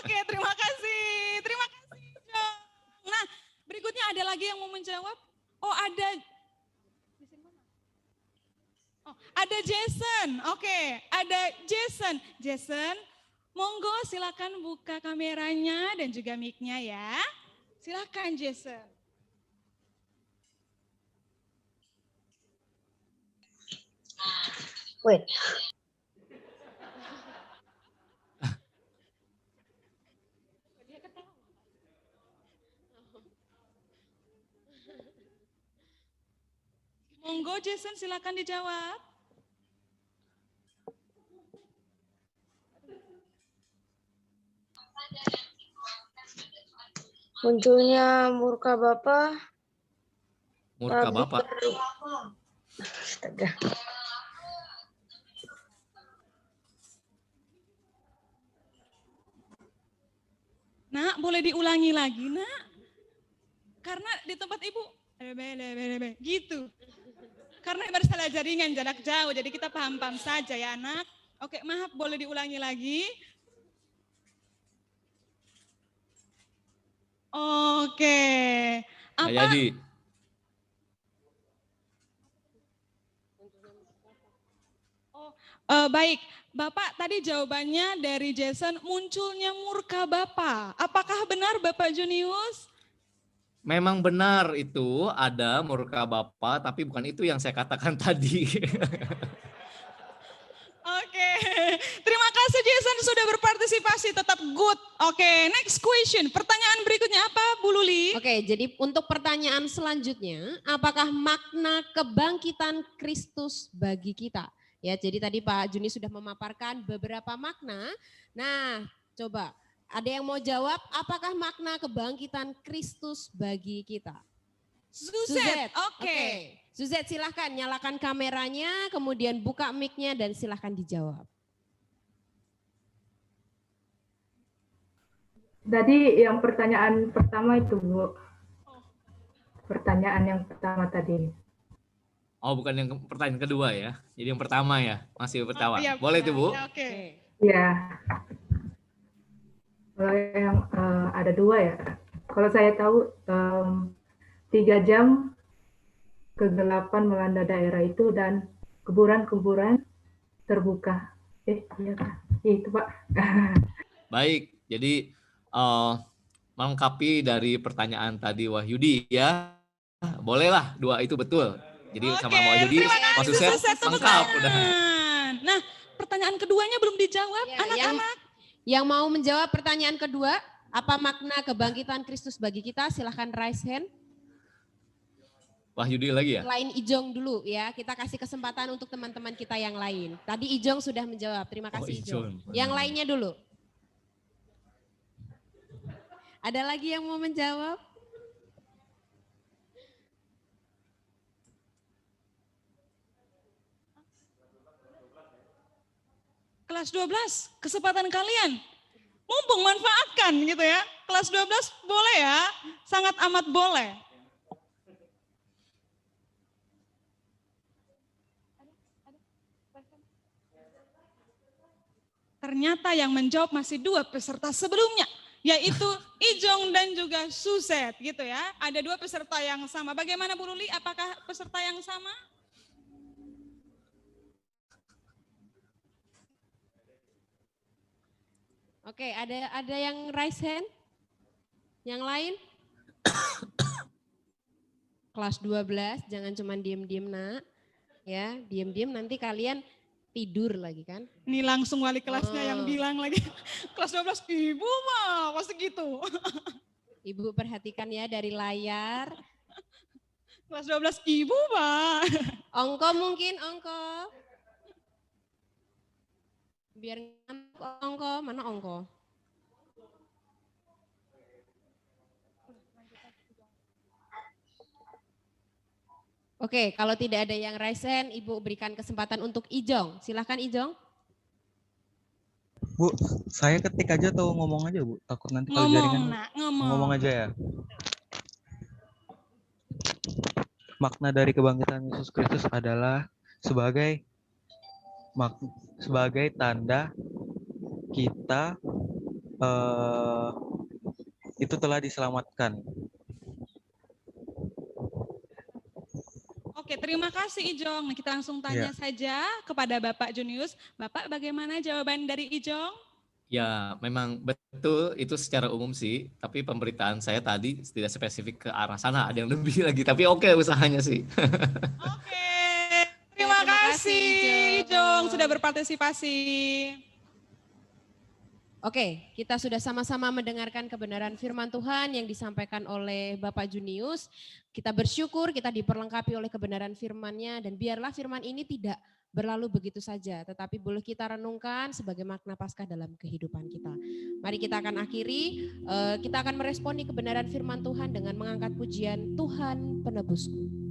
Oke, terima kasih. Terima kasih, Ijong. Nah, berikutnya ada lagi yang mau menjawab? Oh, ada. Oh, ada Jason. Oke, ada Jason. Jason, monggo silakan buka kameranya dan juga mic-nya ya. Silakan Jason. Wait. Monggo Jason silakan dijawab. Munculnya murka Bapa. Murka Bapak. Astaga. Nak, boleh diulangi lagi, Nak? Karena di tempat Ibu, gitu. Karena bersalah jaringan jarak jauh, jadi kita paham-paham saja ya, Anak. Oke, maaf, boleh diulangi lagi? Oke. Nggak Apa? jadi. Baik, Bapak tadi jawabannya dari Jason, munculnya murka Bapak. Apakah benar Bapak Junius? Memang benar itu ada murka Bapa, tapi bukan itu yang saya katakan tadi. Oke, terima kasih Jason sudah berpartisipasi, tetap good. Oke, next question. Pertanyaan berikutnya apa, Bu Luli? Oke, jadi untuk pertanyaan selanjutnya, apakah makna kebangkitan Kristus bagi kita? Ya, jadi tadi Pak Juni sudah memaparkan beberapa makna. Nah, coba ada yang mau jawab, apakah makna kebangkitan Kristus bagi kita? Suzette, oke. Suzette silahkan nyalakan kameranya, kemudian buka mic-nya dan silahkan dijawab. Tadi yang pertanyaan pertama itu, Bu. Pertanyaan yang pertama tadi. Oh, bukan yang pertanyaan kedua ya. Jadi yang pertama ya, masih pertama. Iya, Boleh itu, Bu? Oke. Ya. Kalau yang ada 2 ya. Kalau saya tahu 3 jam kegelapan melanda daerah itu dan kuburan-kuburan terbuka. Iya Pak. Itu Pak. Baik, jadi melengkapi dari pertanyaan tadi Wahyudi ya. Bolehlah 2 itu betul. Jadi sama Wahyudi, Mas Suzette lengkap udah. Nah, pertanyaan keduanya belum dijawab, Ya, anak-anak. Yang mau menjawab pertanyaan kedua, apa makna kebangkitan Kristus bagi kita? Silahkan raise hand. Wahyudi lagi ya? Selain Ijong dulu ya, kita kasih kesempatan untuk teman-teman kita yang lain. Tadi Ijong sudah menjawab, terima kasih Ijong. Yang lainnya dulu. Ada lagi yang mau menjawab? Kelas 12, kesempatan kalian. Mumpung manfaatkan gitu ya. Kelas 12 boleh ya, sangat amat boleh. Ternyata yang menjawab masih 2 peserta sebelumnya, yaitu Ijong dan juga Suset gitu ya. Ada 2 peserta yang sama. Bagaimana Bu Ruli, apakah peserta yang sama? Oke, ada yang raise hand? Yang lain? Kelas 12, jangan cuma diem-diem nak. Ya, diem-diem nanti kalian tidur lagi kan. Ini langsung wali kelasnya yang bilang lagi. Kelas 12, ibu mah pasti gitu. Ibu perhatikan ya dari layar. Kelas 12, ibu mah. Ongko mungkin, ongko. Biar ngantuk ongko, mana ongko? Oke, kalau tidak ada yang raise hand, Ibu berikan kesempatan untuk Ijong. Silahkan Ijong. Bu, saya ketik aja atau ngomong aja Bu? Takut nanti kalau jaringan. Ngomong aja ya. Makna dari kebangkitan Yesus Kristus adalah sebagai tanda kita itu telah diselamatkan. Oke, terima kasih Ijong. Nah, kita langsung tanya saja kepada Bapak Junius. Bapak, bagaimana jawaban dari Ijong? Ya, memang betul itu secara umum sih. Tapi pemberitaan saya tadi tidak spesifik ke arah sana. Ada yang lebih lagi. Tapi oke usahanya sih. Oke, terima kasih Ijong sudah berpartisipasi. Oke, kita sudah sama-sama mendengarkan kebenaran firman Tuhan yang disampaikan oleh Bapak Junius. Kita bersyukur kita diperlengkapi oleh kebenaran firman-Nya dan biarlah firman ini tidak berlalu begitu saja, tetapi boleh kita renungkan sebagai makna Paskah dalam kehidupan kita. Mari kita akan akhiri, kita akan meresponi kebenaran firman Tuhan dengan mengangkat pujian Tuhan Penebusku.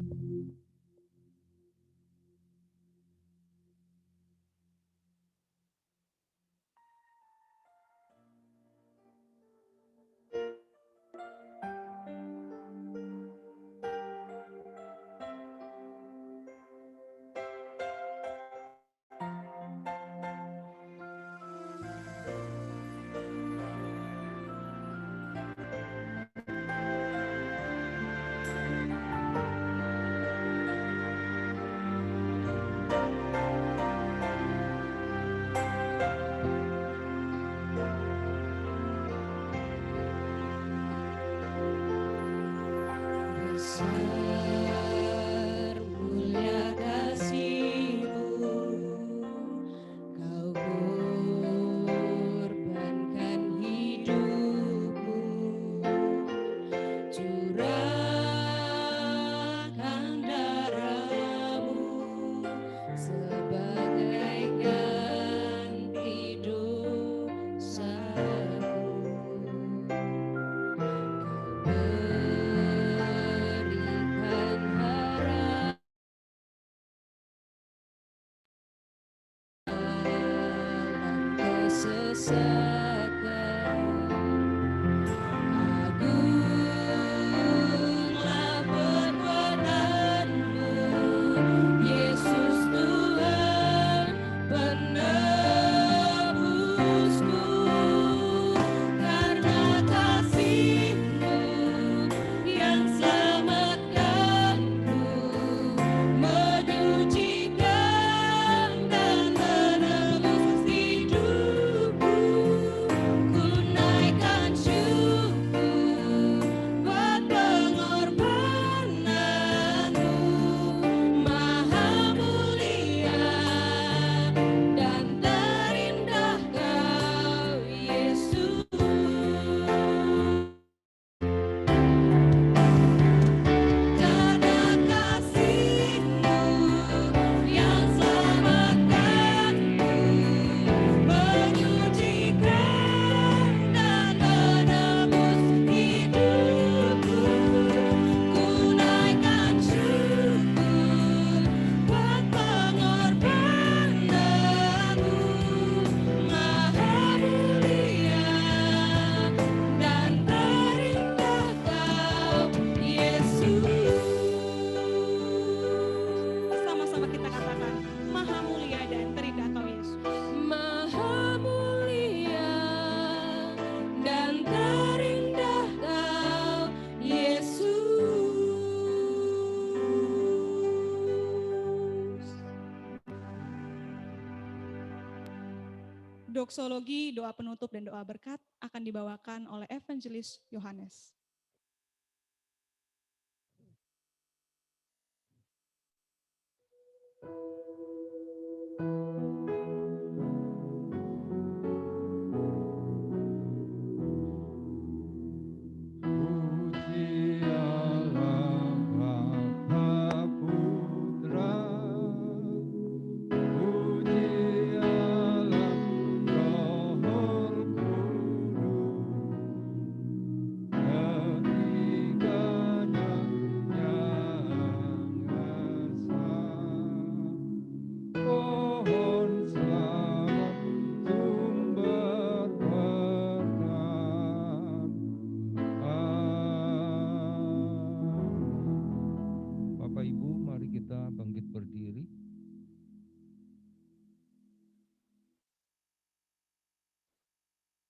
Menyucikan dan menebus hidupku. doksologi, doa penutup dan doa berkat akan dibawakan oleh Evangelis Yohanes.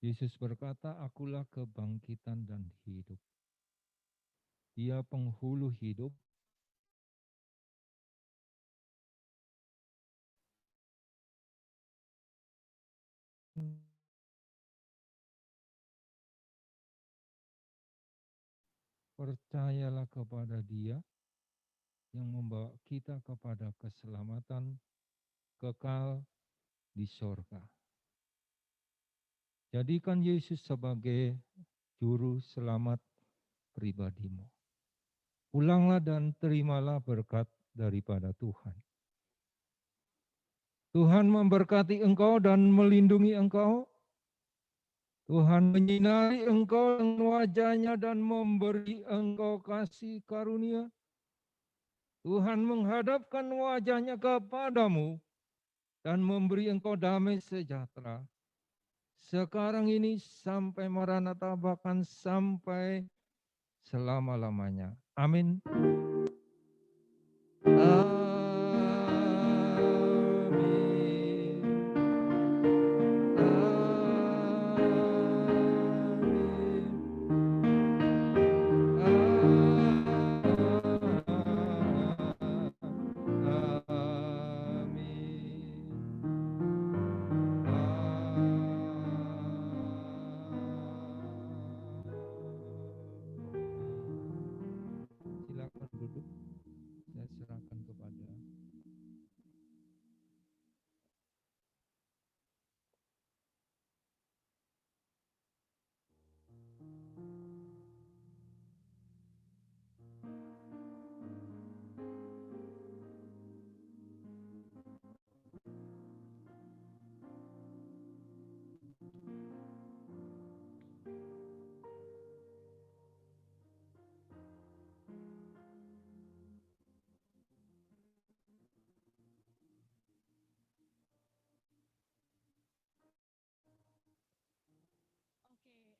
Yesus berkata, akulah kebangkitan dan hidup. Dia penghulu hidup. Percayalah kepada Dia yang membawa kita kepada keselamatan kekal di sorga. Jadikan Yesus sebagai juru selamat pribadimu. Pulanglah dan terimalah berkat daripada Tuhan. Tuhan memberkati engkau dan melindungi engkau. Tuhan menyinari engkau dengan wajah-Nya dan memberi engkau kasih karunia. Tuhan menghadapkan wajah-Nya kepadamu dan memberi engkau damai sejahtera. Sekarang ini sampai Maranatha, bahkan sampai selama-lamanya. Amin. Silakan duduk. Saya serahkan kepada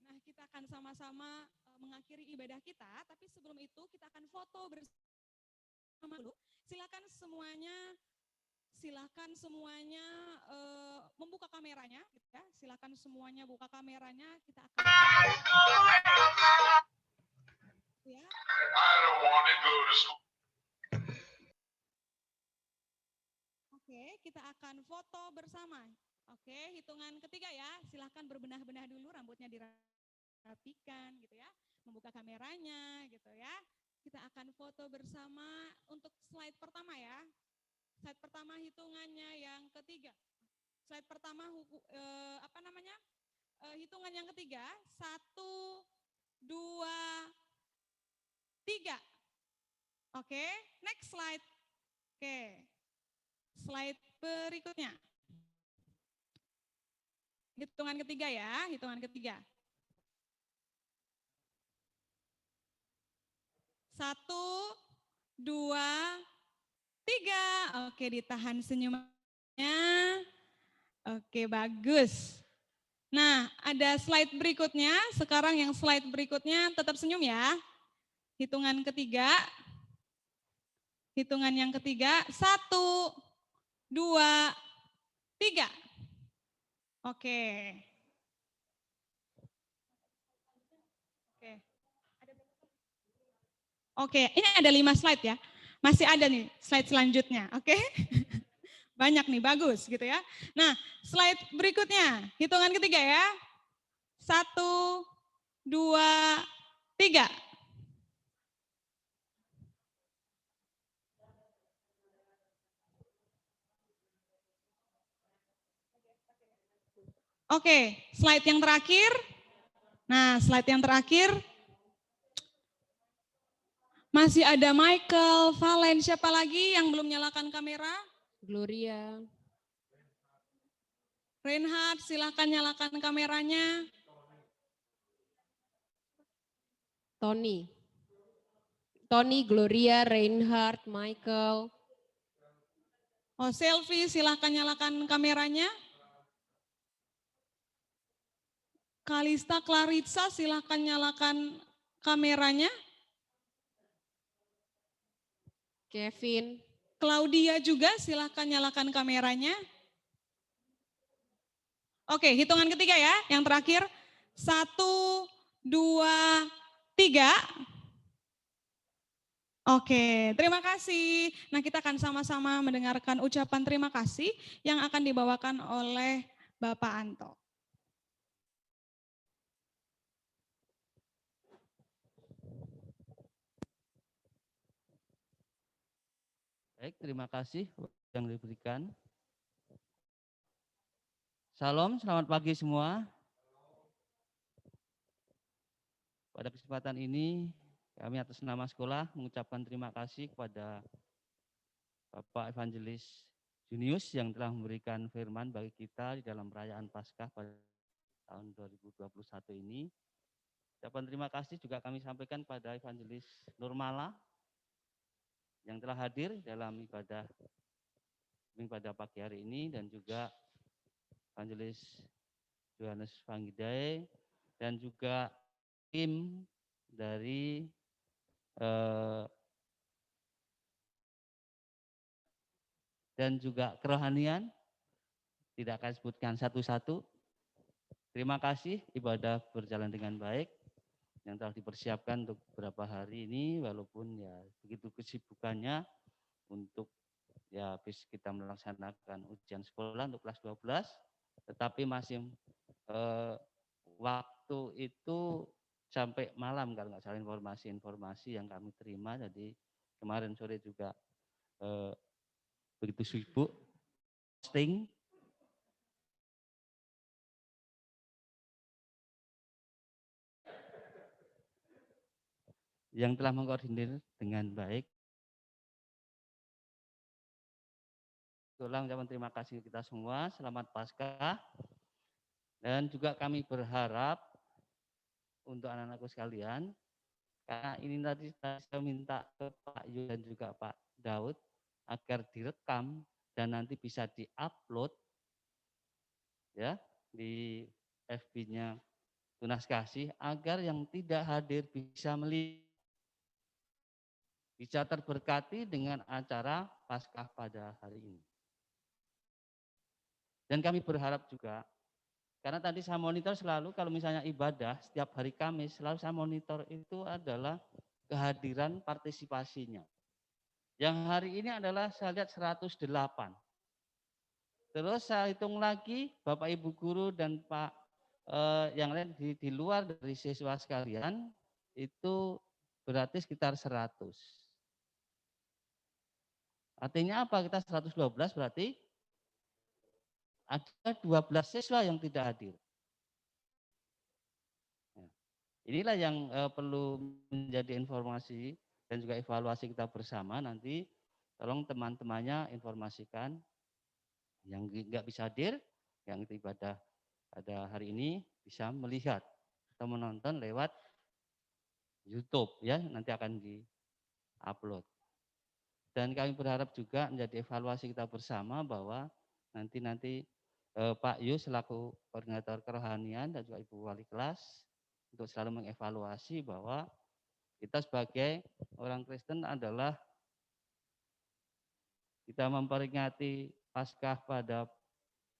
Nah, kita akan sama-sama mengakhiri ibadah kita, tapi sebelum itu kita akan foto bersama dulu. Silakan semuanya membuka kameranya, gitu ya. Silakan semuanya buka kameranya. Kita akan ya. Oke, kita akan foto bersama. Oke, hitungan ketiga ya. Silakan berbenah-benah dulu, rambutnya dirapikan gitu ya. Membuka kameranya gitu ya. Kita akan foto bersama untuk slide pertama ya. Slide pertama hitungannya yang ketiga. Slide pertama hitungan yang ketiga. 1, 2, 3. Oke, next slide. Oke. Slide berikutnya. Hitungan ketiga ya, hitungan ketiga. 1, 2, 3. Oke, ditahan senyumannya. Oke, bagus. Nah, ada slide berikutnya. Sekarang yang slide berikutnya tetap senyum ya. Hitungan ketiga. Hitungan yang ketiga. 1, 2, 3. Oke. Oke, ini ada 5 slide ya. Masih ada nih slide selanjutnya, oke? Banyak nih, bagus gitu ya. Nah, slide berikutnya, hitungan ketiga ya. 1, 2, 3. Oke, slide yang terakhir. Nah, slide yang terakhir. Masih ada Michael, Valen, siapa lagi yang belum nyalakan kamera? Gloria. Reinhard, silahkan nyalakan kameranya. Tony. Tony, Gloria, Reinhard, Michael. Oh, Selfie, silahkan nyalakan kameranya. Kalista, Claritza, silahkan nyalakan kameranya. Kevin. Claudia juga silahkan nyalakan kameranya. Oke, hitungan ketiga ya, yang terakhir. 1, 2, 3. Oke, terima kasih. Nah, kita akan sama-sama mendengarkan ucapan terima kasih yang akan dibawakan oleh Bapak Anto. Baik, terima kasih yang diberikan. Salam, selamat pagi semua. Pada kesempatan ini, kami atas nama sekolah mengucapkan terima kasih kepada Bapak Evangelis Junius yang telah memberikan firman bagi kita di dalam perayaan Paskah pada tahun 2021 ini. Ucapan terima kasih juga kami sampaikan pada Evangelis Nurmala yang telah hadir dalam ibadah pada pagi hari ini, dan juga Evangelis Johannes Vangidae dan juga tim dari dan juga kerohanian, tidak akan sebutkan satu-satu. Terima kasih, ibadah berjalan dengan baik yang telah dipersiapkan untuk beberapa hari ini, walaupun ya begitu kesibukannya untuk ya habis kita melaksanakan ujian sekolah untuk kelas 12, tetapi masih waktu itu sampai malam kalau nggak salah informasi yang kami terima. Jadi kemarin sore juga begitu sibuk posting yang telah mengkoordinir dengan baik. Ulang ucapan terima kasih kita semua, selamat Paskah. Dan juga kami berharap untuk anak-anakku sekalian, karena ini tadi saya minta ke Pak Yu dan juga Pak Daud agar direkam dan nanti bisa diupload ya di FB-nya Tunas Kasih, agar yang tidak hadir bisa melihat, bisa terberkati dengan acara Paskah pada hari ini. Dan kami berharap juga, karena tadi saya monitor selalu kalau misalnya ibadah setiap hari Kamis, selalu saya monitor itu adalah kehadiran partisipasinya. Yang hari ini adalah saya lihat 108. Terus saya hitung lagi Bapak Ibu guru dan Pak yang lain di luar dari siswa sekalian itu berarti sekitar 100. Artinya apa? Kita 112 berarti ada 12 siswa yang tidak hadir. Inilah yang perlu menjadi informasi dan juga evaluasi kita bersama. Nanti tolong teman-temannya informasikan yang nggak bisa hadir, yang itu ibadah pada hari ini bisa melihat atau menonton lewat YouTube ya, nanti akan di-upload. Dan kami berharap juga menjadi evaluasi kita bersama bahwa nanti Pak Yu selaku koordinator kerohanian dan juga Ibu Wali kelas untuk selalu mengevaluasi bahwa kita sebagai orang Kristen adalah kita memperingati Paskah pada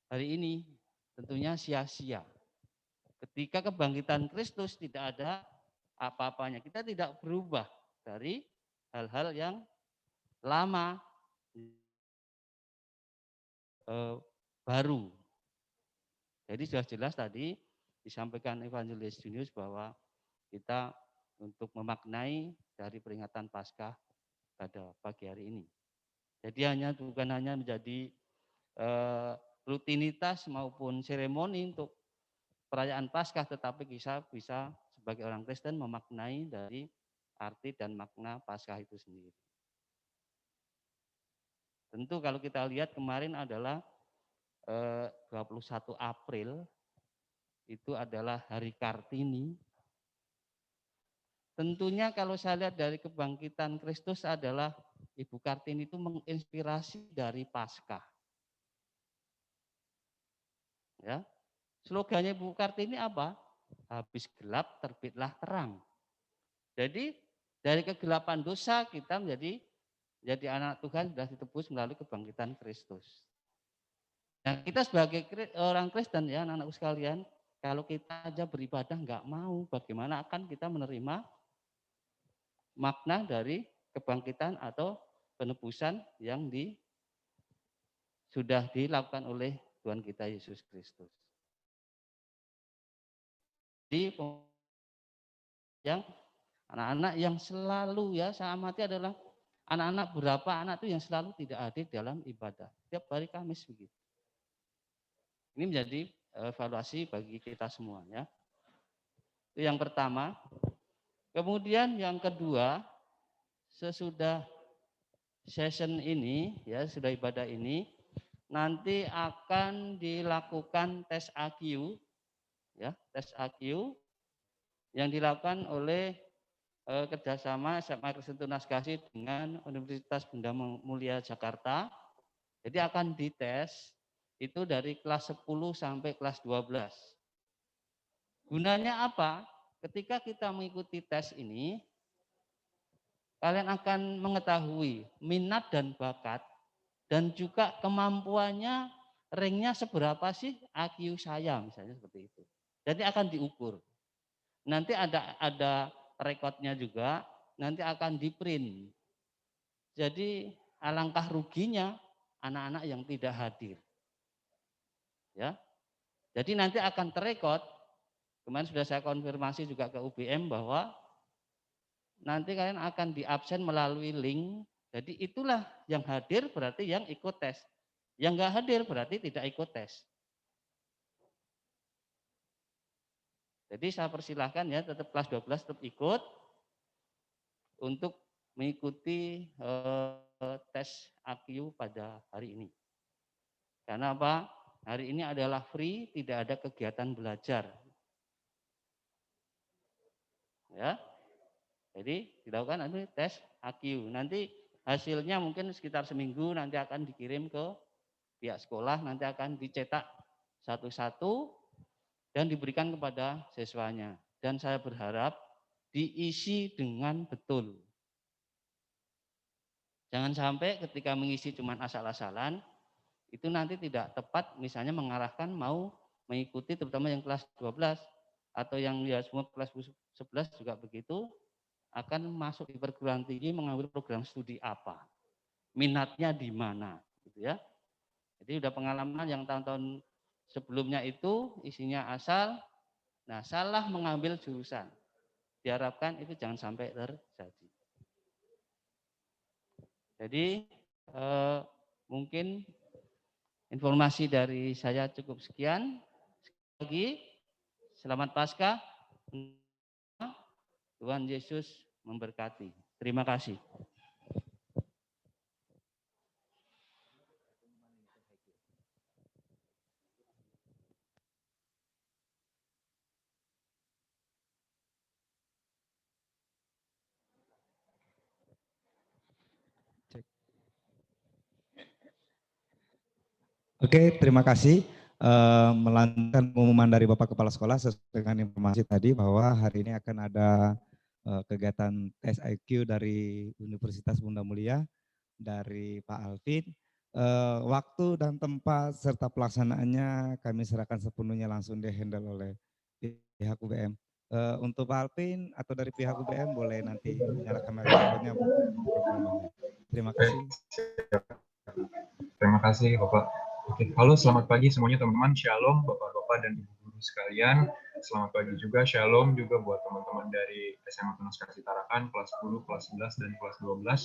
hari ini tentunya sia-sia. Ketika kebangkitan Kristus tidak ada apa-apanya, kita tidak berubah dari hal-hal yang lama. baru. Jadi sudah jelas tadi disampaikan Evangelis Junius bahwa kita untuk memaknai dari peringatan Paskah pada pagi hari ini. Jadi bukan hanya menjadi rutinitas maupun seremoni untuk perayaan Paskah, tetapi kita bisa sebagai orang Kristen memaknai dari arti dan makna Paskah itu sendiri. Tentu kalau kita lihat kemarin adalah 21 April itu adalah Hari Kartini. Tentunya kalau saya lihat dari kebangkitan Kristus adalah Ibu Kartini itu menginspirasi dari Paskah. Ya. Slogannya Ibu Kartini apa? Habis gelap terbitlah terang. Jadi dari kegelapan dosa kita menjadi anak Tuhan sudah ditebus melalui kebangkitan Kristus. Nah, kita sebagai orang Kristen ya anak-anakku sekalian, kalau kita aja beribadah nggak mau, bagaimana akan kita menerima makna dari kebangkitan atau penebusan yang sudah dilakukan oleh Tuhan kita Yesus Kristus. Jadi yang anak-anak yang selalu ya saya amati adalah anak-anak berapa anak itu yang selalu tidak hadir dalam ibadah. Tiap hari Kamis begitu. Ini menjadi evaluasi bagi kita semua ya. Itu yang pertama. Kemudian yang kedua, sesudah session ini ya, sudah ibadah ini nanti akan dilakukan tes AQ ya, tes AQ yang dilakukan oleh kerjasama SMA Kristen Tunas Kasih dengan Universitas Bunda Mulia Jakarta. Jadi akan dites itu dari kelas 10 sampai kelas 12. Gunanya apa? Ketika kita mengikuti tes ini, kalian akan mengetahui minat dan bakat dan juga kemampuannya, ranknya seberapa sih IQ saya misalnya seperti itu. Jadi akan diukur. Nanti ada rekodnya juga, nanti akan di-print. Jadi alangkah ruginya anak-anak yang tidak hadir. Ya, jadi nanti akan terekod. Kemarin sudah saya konfirmasi juga ke UBM bahwa nanti kalian akan diabsen melalui link. Jadi itulah yang hadir berarti yang ikut tes. Yang enggak hadir berarti tidak ikut tes. Jadi saya persilahkan ya tetap kelas 12 tetap ikut untuk mengikuti tes AQ pada hari ini. Karena apa? Hari ini adalah free, tidak ada kegiatan belajar. Ya. Jadi dilakukan tes AQ. Nanti hasilnya mungkin sekitar seminggu nanti akan dikirim ke pihak sekolah, nanti akan dicetak satu-satu dan diberikan kepada siswanya. Dan saya berharap diisi dengan betul. Jangan sampai ketika mengisi cuma asal-asalan, itu nanti tidak tepat, misalnya mengarahkan mau mengikuti terutama yang kelas 12 atau yang ya semua kelas 11 juga begitu, akan masuk di perguruan tinggi mengambil program studi apa, minatnya di mana, gitu ya. Jadi udah pengalaman yang tahun-tahun sebelumnya itu isinya asal, nah salah mengambil jurusan. Diharapkan itu jangan sampai terjadi. Jadi mungkin informasi dari saya cukup sekian. Sekali lagi, selamat Paskah. Tuhan Yesus memberkati. Terima kasih. Oke, terima kasih. Melanjutkan pengumuman dari Bapak Kepala Sekolah sesuai dengan informasi tadi bahwa hari ini akan ada kegiatan tes IQ dari Universitas Bunda Mulia dari Pak Alvin. Waktu dan tempat serta pelaksanaannya kami serahkan sepenuhnya langsung di-handle oleh pihak UBM. Untuk Pak Alvin atau dari pihak UBM boleh nanti menyalakan mikrofonnya. Terima kasih. Terima kasih Bapak. Oke, halo selamat pagi semuanya teman-teman. Shalom Bapak-Bapak dan Ibu guru sekalian. Selamat pagi juga, Shalom juga buat teman-teman dari SMA Tunas Kasih Tarakan, kelas 10, kelas 11, dan kelas 12.